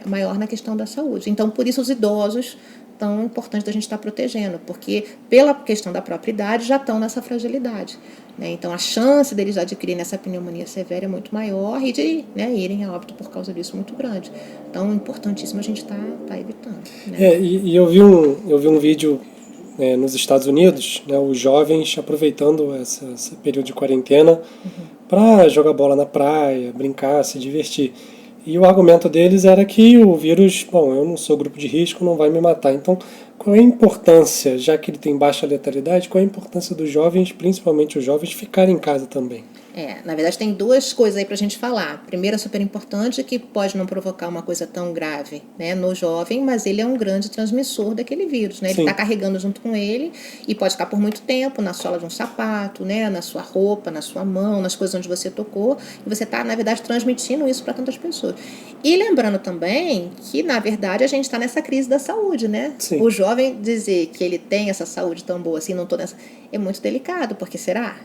maior na questão da saúde. Então, por isso os idosos tão importante da gente estar protegendo, porque pela questão da própria idade já estão nessa fragilidade. Né? Então a chance deles adquirirem essa pneumonia severa é muito maior e de, né, irem a óbito por causa disso muito grande. Então é importantíssimo a gente estar evitando. Né? E eu vi um vídeo nos Estados Unidos, né, os jovens aproveitando esse período de quarentena para jogar bola na praia, brincar, se divertir. E o argumento deles era que o vírus, eu não sou grupo de risco, não vai me matar. Então, qual é a importância, já que ele tem baixa letalidade, qual é a importância dos jovens, principalmente os jovens, ficarem em casa também? Na verdade tem duas coisas aí pra gente falar. Primeiro, é super importante, que pode não provocar uma coisa tão grave, né, no jovem, mas ele é um grande transmissor daquele vírus, né? Ele está carregando junto com ele e pode ficar por muito tempo na sola de um sapato, né, na sua roupa, na sua mão, nas coisas onde você tocou, e você está, na verdade, transmitindo isso para tantas pessoas. E lembrando também que, na verdade, a gente está nessa crise da saúde, né? Sim. O jovem dizer que ele tem essa saúde tão boa assim, não estou nessa, é muito delicado, porque será?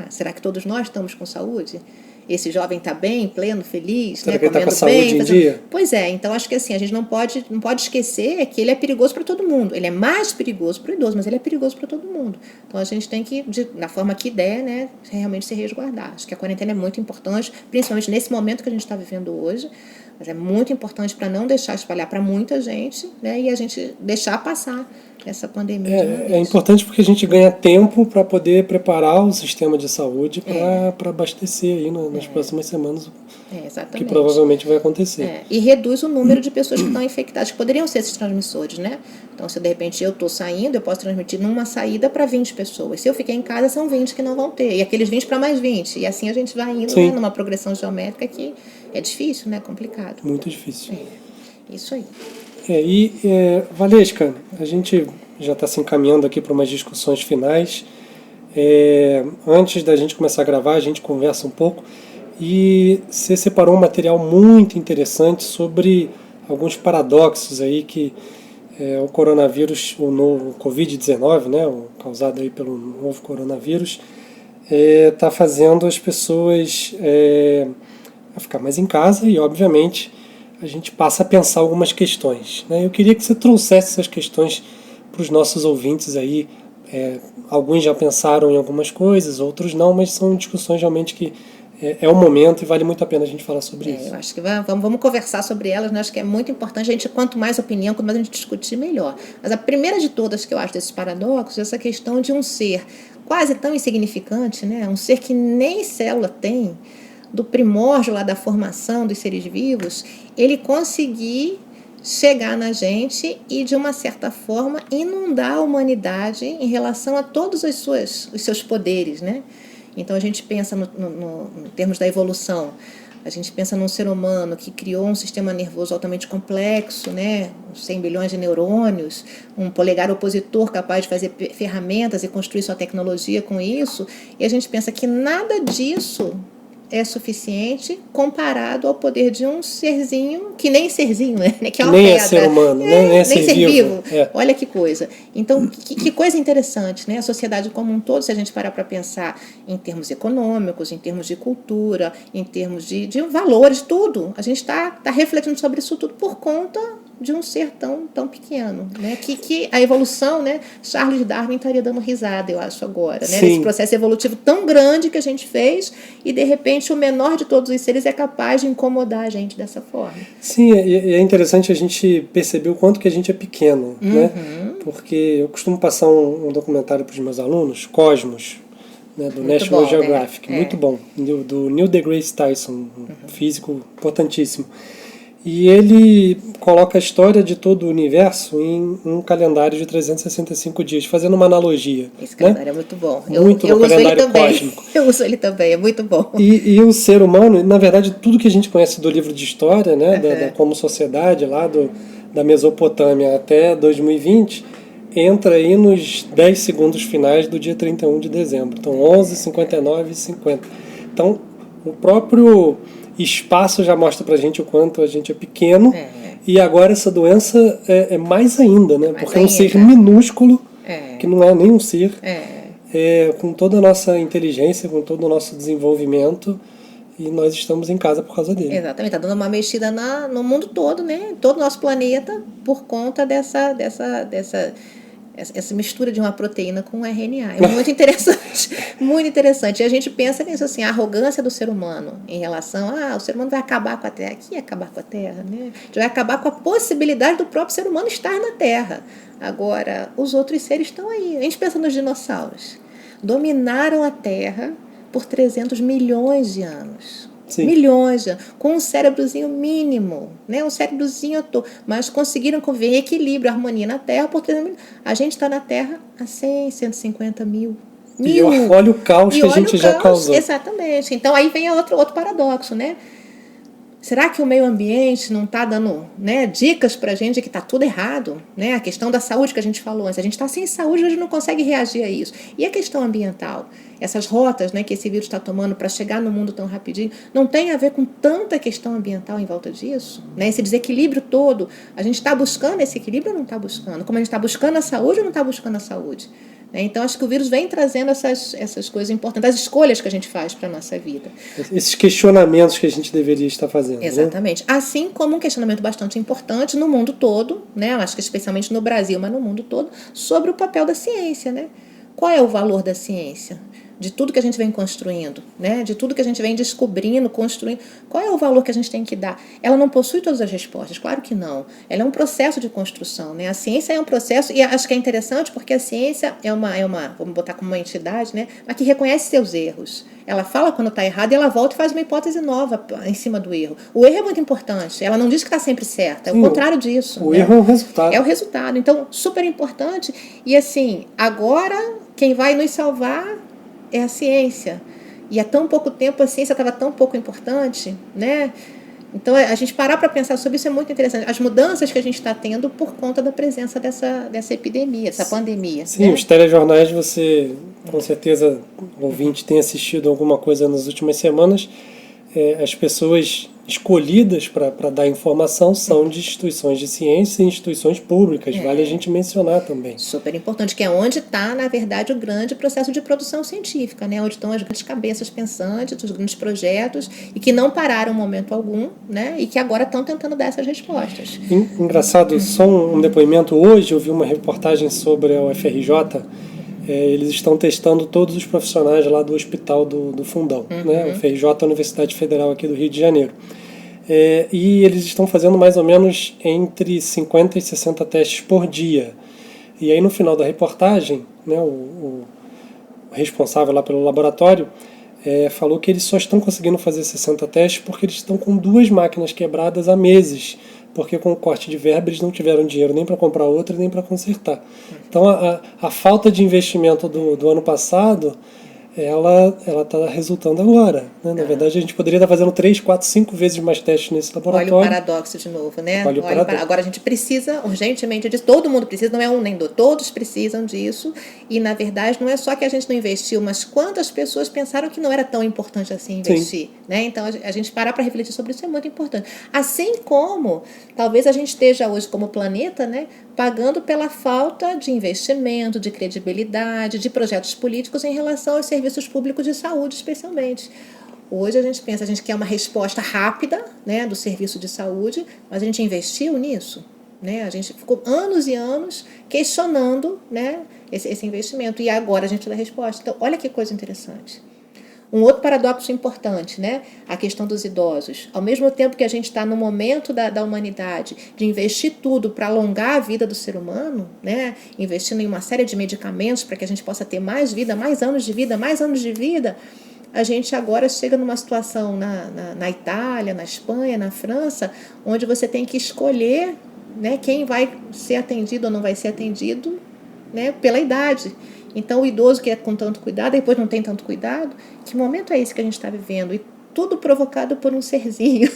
Será que todos nós estamos com saúde? Esse jovem está bem, pleno, feliz, será né, que ele comendo tá com a saúde bem? em dia? Pois é, então acho que assim, a gente não pode esquecer que ele é perigoso para todo mundo. Ele é mais perigoso para o idoso, mas ele é perigoso para todo mundo. Então a gente tem que, da forma que der, né, realmente se resguardar. Acho que a quarentena é muito importante, principalmente nesse momento que a gente está vivendo hoje. Mas é muito importante para não deixar espalhar para muita gente, né, e a gente deixar passar essa pandemia de uma vez. É importante porque a gente ganha tempo para poder preparar o sistema de saúde para abastecer aí nas próximas semanas, Exatamente. que provavelmente vai acontecer. E reduz o número de pessoas que estão infectadas, que poderiam ser esses transmissores, né? Então, se de repente eu estou saindo, eu posso transmitir numa saída para 20 pessoas. Se eu fiquei em casa, são 20 que não vão ter. E aqueles 20 para mais 20. E assim a gente vai indo, né, numa progressão geométrica que é difícil, né? Complicado. Muito difícil. Isso aí. Valesca, a gente já está se encaminhando aqui para umas discussões finais. Antes da gente começar a gravar, a gente conversa um pouco. E você separou um material muito interessante sobre alguns paradoxos aí que o coronavírus, o novo Covid-19, né, causado aí pelo novo coronavírus, está fazendo as pessoas a ficar mais em casa e, obviamente, a gente passa a pensar algumas questões, né? Eu queria que você trouxesse essas questões para os nossos ouvintes aí. Alguns já pensaram em algumas coisas, outros não, mas são discussões realmente que é o momento e vale muito a pena a gente falar sobre isso. Eu acho que vamos conversar sobre elas, né? Acho que é muito importante a gente, quanto mais opinião, quanto mais a gente discutir, melhor. Mas a primeira de todas que eu acho desses paradoxos é essa questão de um ser quase tão insignificante, né? Um ser que nem célula tem, do primórdio lá da formação dos seres vivos, ele conseguir chegar na gente e, de uma certa forma, inundar a humanidade em relação a todos os seus poderes, né? Então, a gente pensa em termos da evolução, a gente pensa num ser humano que criou um sistema nervoso altamente complexo, né? 100 bilhões de neurônios, um polegar opositor capaz de fazer ferramentas e construir sua tecnologia com isso, e a gente pensa que nada disso é suficiente comparado ao poder de um serzinho, que nem serzinho é, né? Que é uma nem pedra. É ser humano, nem é ser vivo. Olha que coisa. Então, que coisa interessante, né? A sociedade como um todo, se a gente parar para pensar em termos econômicos, em termos de cultura, em termos de valores, tudo. A gente está refletindo sobre isso tudo por conta de um ser tão pequeno, né? Que a evolução, né? Charles Darwin estaria dando risada, eu acho, agora, né? Nesse processo evolutivo tão grande que a gente fez e, de repente, o menor de todos os seres é capaz de incomodar a gente dessa forma. Sim, e é interessante a gente perceber o quanto que a gente é pequeno, né? Porque eu costumo passar um documentário para os meus alunos, Cosmos, né, do National Geographic, muito bom, do Neil deGrasse Tyson, um físico importantíssimo. E ele coloca a história de todo o universo em um calendário de 365 dias, fazendo uma analogia. Esse calendário é muito bom. Eu uso ele também. Eu uso ele também, é muito bom. E o ser humano, na verdade, tudo que a gente conhece do livro de história, né, da como sociedade, lá da Mesopotâmia até 2020, entra aí nos 10 segundos finais do dia 31 de dezembro. Então, 11, 59 e 50. Então, o próprio espaço já mostra pra gente o quanto a gente é pequeno. E agora essa doença é mais ainda, né? Porque é um ser minúsculo, que não é nem um ser, com toda a nossa inteligência, com todo o nosso desenvolvimento, e nós estamos em casa por causa dele. Exatamente, está dando uma mexida no mundo todo, né? Todo o nosso planeta, por conta dessa mistura de uma proteína com um RNA. É muito interessante, muito interessante. E a gente pensa nisso, assim, a arrogância do ser humano em relação o ser humano vai acabar com a Terra. Que acabar com a Terra, né? A gente vai acabar com a possibilidade do próprio ser humano estar na Terra. Agora, os outros seres estão aí. A gente pensa nos dinossauros. Dominaram a Terra por 300 milhões de anos. Sim. Milhões de anos, com um cérebrozinho mínimo, né? Um cérebrozinho mas conseguiram conviver em equilíbrio, harmonia na Terra, porque a gente está na Terra há 100, 150 mil. E olha o caos que a gente já causou. Exatamente. Então aí vem outro paradoxo, né? Será que o meio ambiente não está dando, né, dicas para a gente de que está tudo errado? Né? A questão da saúde que a gente falou antes. A gente está sem saúde, a gente não consegue reagir a isso. E a questão ambiental? Essas rotas, né, que esse vírus está tomando para chegar no mundo tão rapidinho, não tem a ver com tanta questão ambiental em volta disso? Né? Esse desequilíbrio todo, a gente está buscando esse equilíbrio ou não está buscando? Como a gente está buscando a saúde ou não está buscando a saúde? Então, acho que o vírus vem trazendo essas coisas importantes, as escolhas que a gente faz para a nossa vida. Esses questionamentos que a gente deveria estar fazendo. Exatamente. Né? Assim como um questionamento bastante importante no mundo todo, né? Acho que especialmente no Brasil, mas no mundo todo, sobre o papel da ciência. Né? Qual é o valor da ciência? de tudo que a gente vem construindo, né? De tudo que a gente vem descobrindo, construindo. Qual é o valor que a gente tem que dar? Ela não possui todas as respostas, claro que não. Ela é um processo de construção, né? A ciência é um processo, e acho que é interessante porque a ciência é uma vamos botar como uma entidade, né? Mas que reconhece seus erros. Ela fala quando está errado e ela volta e faz uma hipótese nova em cima do erro. O erro é muito importante. Ela não diz que está sempre certa, é o contrário disso. O erro é o resultado. É o resultado. Então, super importante. E assim, agora quem vai nos salvar é a ciência. E há tão pouco tempo a ciência estava tão pouco importante, né? Então, a gente parar para pensar sobre isso é muito interessante. As mudanças que a gente está tendo por conta da presença dessa epidemia, dessa pandemia. Sim, né? Os telejornais, você, com certeza, ouvinte, tem assistido alguma coisa nas últimas semanas. As pessoas escolhidas para dar informação são de instituições de ciência e instituições públicas. Vale a gente mencionar também. Super importante, que é onde está, na verdade, o grande processo de produção científica, né? Onde estão as grandes cabeças pensantes, os grandes projetos, e que não pararam em momento algum, né? E que agora estão tentando dar essas respostas. Engraçado, só um depoimento. Hoje eu vi uma reportagem sobre a UFRJ. Eles estão testando todos os profissionais lá do Hospital do Fundão, né? UFRJ, Universidade Federal aqui do Rio de Janeiro. E eles estão fazendo mais ou menos entre 50 e 60 testes por dia. E aí no final da reportagem, né, o responsável lá pelo laboratório falou que eles só estão conseguindo fazer 60 testes porque eles estão com 2 máquinas quebradas há meses, porque com o corte de verba eles não tiveram dinheiro nem para comprar outra nem para consertar. Então a falta de investimento do ano passado, ela está resultando agora. Né? Na verdade, a gente poderia estar fazendo 3, 4, 5 vezes mais testes nesse laboratório. Olha o paradoxo de novo, né? Agora a gente precisa urgentemente disso. Todo mundo precisa, não é um nem dois. Todos precisam disso. E, na verdade, não é só que a gente não investiu, mas quantas pessoas pensaram que não era tão importante assim investir. Né? Então, a gente parar para refletir sobre isso é muito importante. Assim como, talvez a gente esteja hoje como planeta, né, pagando pela falta de investimento, de credibilidade, de projetos políticos em relação aos serviços públicos de saúde, especialmente. Hoje a gente quer uma resposta rápida, né, do serviço de saúde, mas a gente investiu nisso, né? A gente ficou anos e anos questionando, né, esse investimento, e agora a gente dá a resposta. Então, olha que coisa interessante. Um outro paradoxo importante, né? A questão dos idosos. Ao mesmo tempo que a gente está no momento da humanidade de investir tudo para alongar a vida do ser humano, né? Investindo em uma série de medicamentos para que a gente possa ter mais vida, mais anos de vida, a gente agora chega numa situação na Itália, na Espanha, na França, onde você tem que escolher, né, quem vai ser atendido ou não vai ser atendido, né, pela idade. Então, o idoso que é com tanto cuidado, depois não tem tanto cuidado. Que momento é esse que a gente está vivendo? E tudo provocado por um serzinho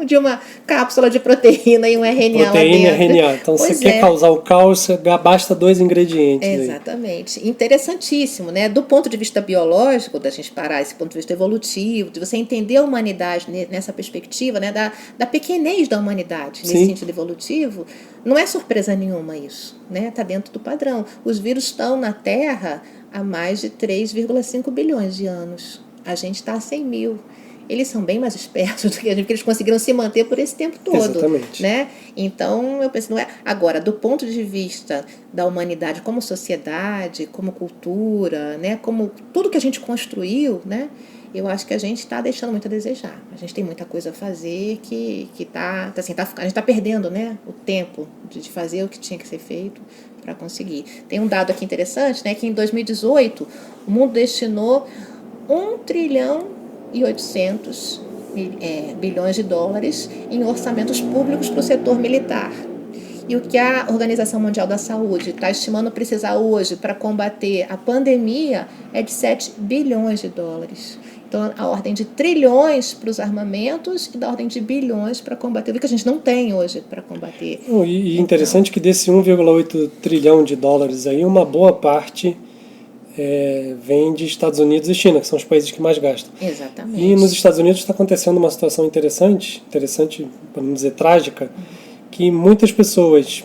de uma cápsula de proteína e um RNA proteína lá dentro. e RNA. Então, você quer causar o caos, basta 2 ingredientes. Exatamente. Aí. Interessantíssimo, né? Do ponto de vista biológico, da gente parar esse ponto de vista evolutivo, de você entender a humanidade nessa perspectiva, né? Da pequenez da humanidade, nesse sentido evolutivo, não é surpresa nenhuma isso, né? Está dentro do padrão. Os vírus estão na Terra há mais de 3,5 bilhões de anos. A gente está a 100 mil. Eles são bem mais espertos do que a gente, porque eles conseguiram se manter por esse tempo todo. Exatamente. Né? Então, eu penso, não é. Agora, do ponto de vista da humanidade como sociedade, como cultura, né? Como tudo que a gente construiu, né? Eu acho que a gente está deixando muito a desejar. A gente tem muita coisa a fazer que a gente está perdendo, né, o tempo de fazer o que tinha que ser feito para conseguir. Tem um dado aqui interessante, né, que em 2018 o mundo destinou 1 trilhão e 800 bilhões de dólares em orçamentos públicos para o setor militar. E o que a Organização Mundial da Saúde está estimando precisar hoje para combater a pandemia é de 7 bilhões de dólares. Então, a ordem de trilhões para os armamentos e da ordem de bilhões para combater o que a gente não tem hoje para combater. E interessante que desse 1,8 trilhão de dólares aí, uma boa parte vem de Estados Unidos e China, que são os países que mais gastam. Exatamente. E nos Estados Unidos está acontecendo uma situação interessante, para não dizer trágica, que muitas pessoas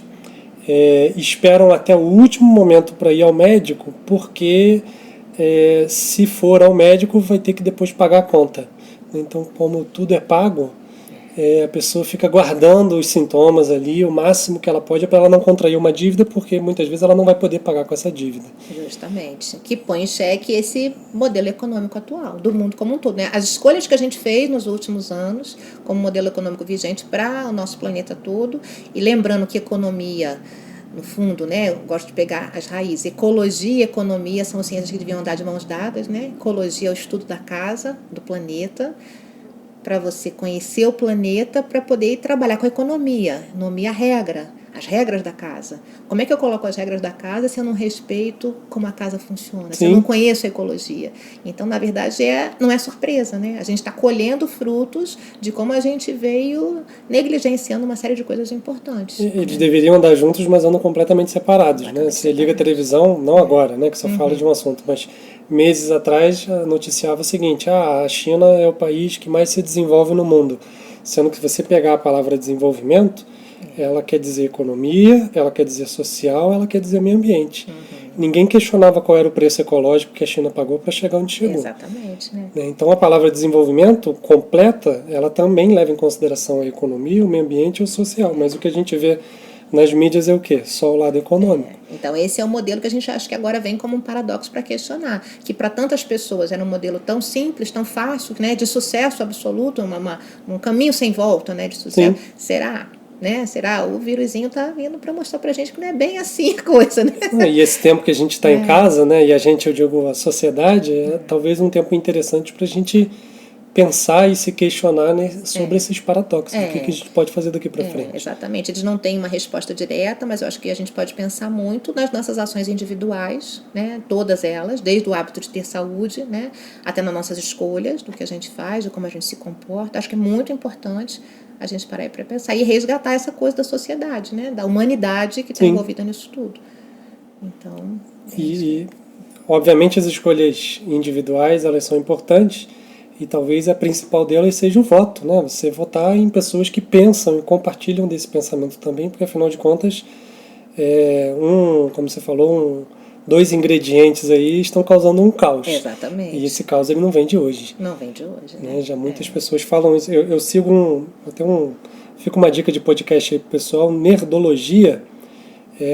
esperam até o último momento para ir ao médico, porque se for ao médico vai ter que depois pagar a conta. Então, como tudo é pago, a pessoa fica guardando os sintomas ali, o máximo que ela pode, para ela não contrair uma dívida, porque muitas vezes ela não vai poder pagar com essa dívida. Justamente. Que põe em xeque esse modelo econômico atual, do mundo como um todo, né? As escolhas que a gente fez nos últimos anos, como modelo econômico vigente para o nosso planeta todo, e lembrando que economia, no fundo, né, eu gosto de pegar as raízes. Ecologia e economia são ciências que deviam andar de mãos dadas, né? Ecologia é o estudo da casa, do planeta, para você conhecer o planeta, para poder ir trabalhar com a economia. Economia, a regra, as regras da casa. Como é que eu coloco as regras da casa se eu não respeito como a casa funciona? Se eu não conheço a ecologia? Então, na verdade, não é surpresa, né? A gente está colhendo frutos de como a gente veio negligenciando uma série de coisas importantes. Eles deveriam andar juntos, mas andam completamente separados, né? Você liga a televisão, não agora, né, que só fala de um assunto, mas meses atrás noticiava o seguinte: a China é o país que mais se desenvolve no mundo, sendo que se você pegar a palavra desenvolvimento, ela quer dizer economia, ela quer dizer social, ela quer dizer meio ambiente. Ninguém questionava qual era o preço ecológico que a China pagou para chegar onde chegou. Exatamente, né? Então a palavra desenvolvimento completa, ela também leva em consideração a economia, o meio ambiente e o social, mas o que a gente vê nas mídias é o quê? Só o lado econômico. Então esse é o modelo que a gente acha que agora vem como um paradoxo para questionar, que para tantas pessoas era um modelo tão simples, tão fácil, né, de sucesso absoluto, um caminho sem volta, né, de sucesso. Sim. Será? Né? Será? O vírusinho está vindo para mostrar para a gente que não é bem assim a coisa, né? E esse tempo que a gente está em casa, né? E a gente, eu digo, a sociedade, talvez um tempo interessante para a gente pensar e se questionar, né, sobre esses paradoxos. O que a gente pode fazer daqui para frente. Exatamente. Eles não têm uma resposta direta, mas eu acho que a gente pode pensar muito nas nossas ações individuais, né? Todas elas, desde o hábito de ter saúde, né? Até nas nossas escolhas, do que a gente faz, de como a gente se comporta. Acho que é muito importante a gente parar para pensar e resgatar essa coisa da sociedade, né? Da humanidade que está envolvida nisso tudo. Então, e obviamente as escolhas individuais, elas são importantes, e talvez a principal delas seja o voto, né? Você votar em pessoas que pensam e compartilham desse pensamento também, porque afinal de contas, como você falou, dois ingredientes aí estão causando um caos. Exatamente. E esse caos ele não vem de hoje. Não vem de hoje, né? Já muitas pessoas falam isso. Eu sigo fica uma dica de podcast aí pro pessoal, Nerdologia,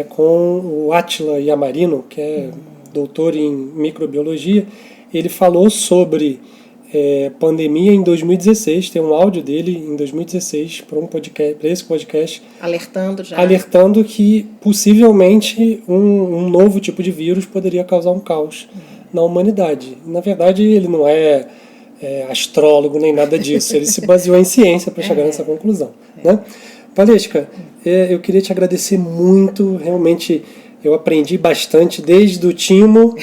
com o Átila Yamarino, que é doutor em microbiologia. Ele falou sobre pandemia em 2016, tem um áudio dele em 2016 para esse podcast, alertando que possivelmente um novo tipo de vírus poderia causar um caos na humanidade. Na verdade, ele não é astrólogo nem nada disso, ele se baseou em ciência para chegar nessa conclusão, né? Valesca, eu queria te agradecer muito, realmente. Eu aprendi bastante, desde o timo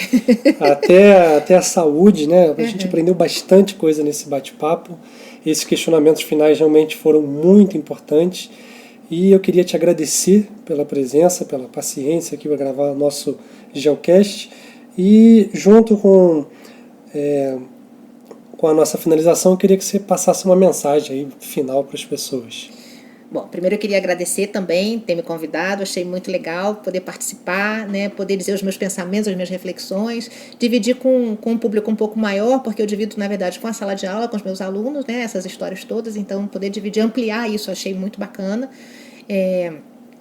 até a saúde, né? A gente aprendeu bastante coisa nesse bate-papo. Esses questionamentos finais realmente foram muito importantes. E eu queria te agradecer pela presença, pela paciência aqui para gravar o nosso Geocast. E junto com a nossa finalização, eu queria que você passasse uma mensagem aí final para as pessoas. Bom, primeiro eu queria agradecer também ter me convidado, achei muito legal poder participar, né, poder dizer os meus pensamentos, as minhas reflexões, dividir com um público um pouco maior, porque eu divido, na verdade, com a sala de aula, com os meus alunos, né, essas histórias todas, então poder dividir, ampliar isso, achei muito bacana.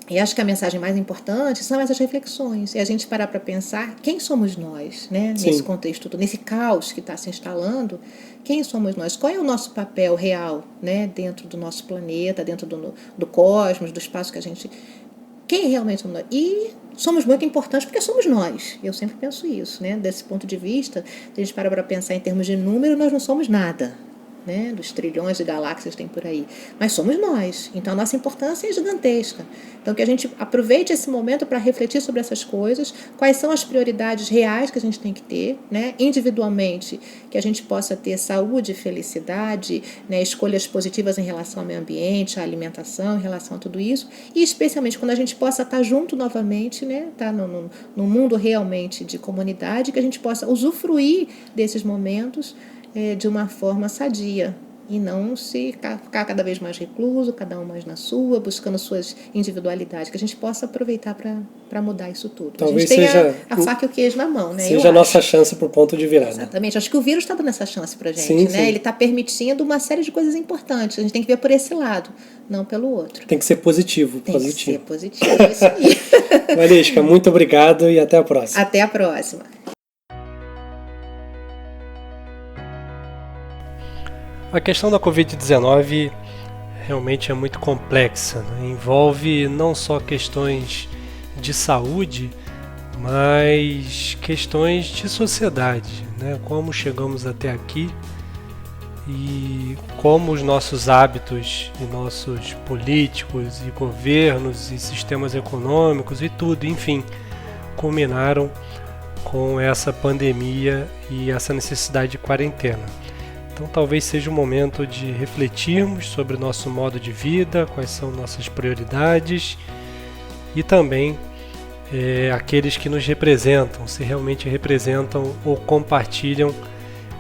E acho que a mensagem mais importante são essas reflexões, e a gente parar para pensar quem somos nós, né, nesse contexto, nesse caos que está se instalando. Quem somos nós? Qual é o nosso papel real, né, dentro do nosso planeta, dentro do cosmos, do espaço que a gente... Quem realmente somos nós? E somos muito importantes porque somos nós. Eu sempre penso isso, né? Desse ponto de vista, se a gente para pensar em termos de número, nós não somos nada, né, dos trilhões de galáxias que tem por aí. Mas somos nós. Então, a nossa importância é gigantesca. Então, que a gente aproveite esse momento para refletir sobre essas coisas, quais são as prioridades reais que a gente tem que ter, né, individualmente, que a gente possa ter saúde, felicidade, né, escolhas positivas em relação ao meio ambiente, à alimentação, em relação a tudo isso, e especialmente quando a gente possa estar junto novamente, né, estar no mundo realmente de comunidade, que a gente possa usufruir desses momentos de uma forma sadia, e não ficar cada vez mais recluso, cada um mais na sua, buscando suas individualidades, que a gente possa aproveitar para mudar isso tudo. Talvez a gente tem seja a faca e o queijo na mão, né? Seja a nossa chance para o ponto de virada. Exatamente. Acho que o vírus está dando essa chance para a gente, sim, né? Sim. Ele está permitindo uma série de coisas importantes. A gente tem que ver por esse lado, não pelo outro. Tem que ser positivo. Tem que ser positivo, isso aí. Valesca, muito obrigado e até a próxima. Até a próxima. A questão da Covid-19 realmente é muito complexa, né? Envolve não só questões de saúde, mas questões de sociedade, né? Como chegamos até aqui e como os nossos hábitos e nossos políticos e governos e sistemas econômicos e tudo, enfim, culminaram com essa pandemia e essa necessidade de quarentena. Então talvez seja o momento de refletirmos sobre o nosso modo de vida, quais são nossas prioridades e também aqueles que nos representam, se realmente representam ou compartilham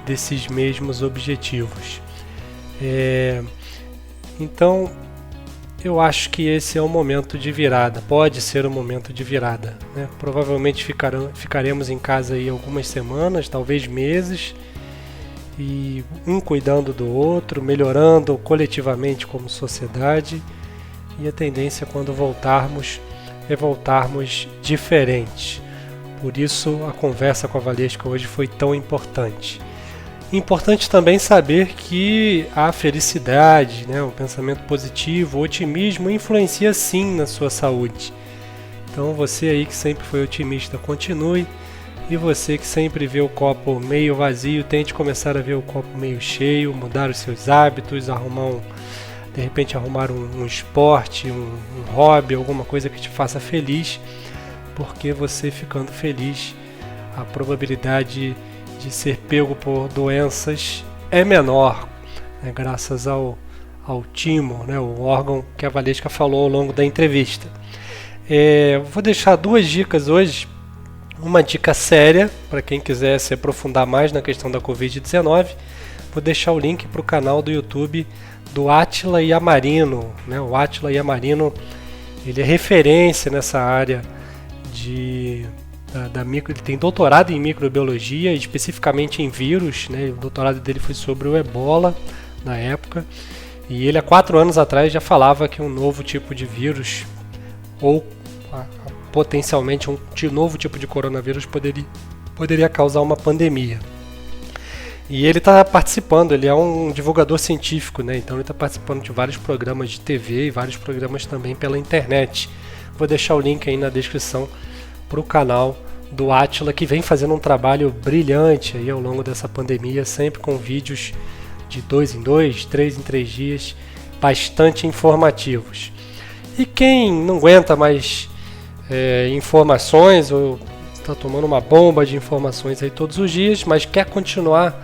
desses mesmos objetivos. Então eu acho que esse é o momento de virada, pode ser o momento de virada, né? Provavelmente ficaremos em casa aí algumas semanas, talvez meses, e um cuidando do outro, melhorando coletivamente como sociedade, e a tendência quando voltarmos é voltarmos diferentes. Por isso a conversa com a Valesca hoje foi tão importante. Importante também saber que a felicidade, né, o pensamento positivo, o otimismo influencia sim na sua saúde. Então você aí que sempre foi otimista, continue. E você que sempre vê o copo meio vazio, tente começar a ver o copo meio cheio, mudar os seus hábitos, de repente arrumar um esporte, um hobby, alguma coisa que te faça feliz, porque você ficando feliz, a probabilidade de ser pego por doenças é menor, né, graças ao timo, né, o órgão que a Valesca falou ao longo da entrevista. Vou deixar 2 dicas hoje. Uma dica séria para quem quiser se aprofundar mais na questão da Covid-19. Vou deixar o link para o canal do YouTube do Átila Yamarino, né? O Átila Yamarino, ele é referência nessa área ele tem doutorado em microbiologia, especificamente em vírus, né? O doutorado dele foi sobre o Ebola na época, e ele há 4 anos atrás já falava que um novo tipo de vírus, ou potencialmente um novo tipo de coronavírus poderia causar uma pandemia. E ele está participando, ele é um divulgador científico, né? Então ele está participando de vários programas de TV e vários programas também pela internet. Vou deixar o link aí na descrição para o canal do Átila, que vem fazendo um trabalho brilhante aí ao longo dessa pandemia, sempre com vídeos de 2 em 2, 3 em 3 dias, bastante informativos. E quem não aguenta mais informações, ou está tomando uma bomba de informações aí todos os dias, mas quer continuar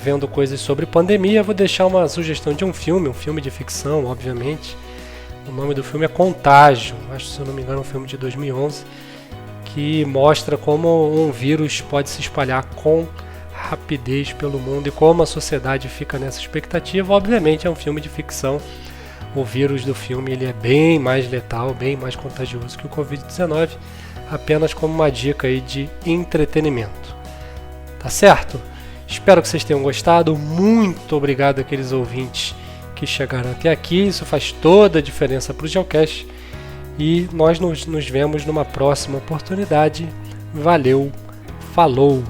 vendo coisas sobre pandemia, vou deixar uma sugestão de um filme de ficção, obviamente. O nome do filme é Contágio, acho, se eu não me engano, um filme de 2011, que mostra como um vírus pode se espalhar com rapidez pelo mundo e como a sociedade fica nessa expectativa. Obviamente é um filme de ficção. O vírus do filme ele é bem mais letal, bem mais contagioso que o Covid-19, apenas como uma dica aí de entretenimento. Tá certo? Espero que vocês tenham gostado. Muito obrigado àqueles ouvintes que chegaram até aqui. Isso faz toda a diferença para o Geocast. E nós nos vemos numa próxima oportunidade. Valeu, falou!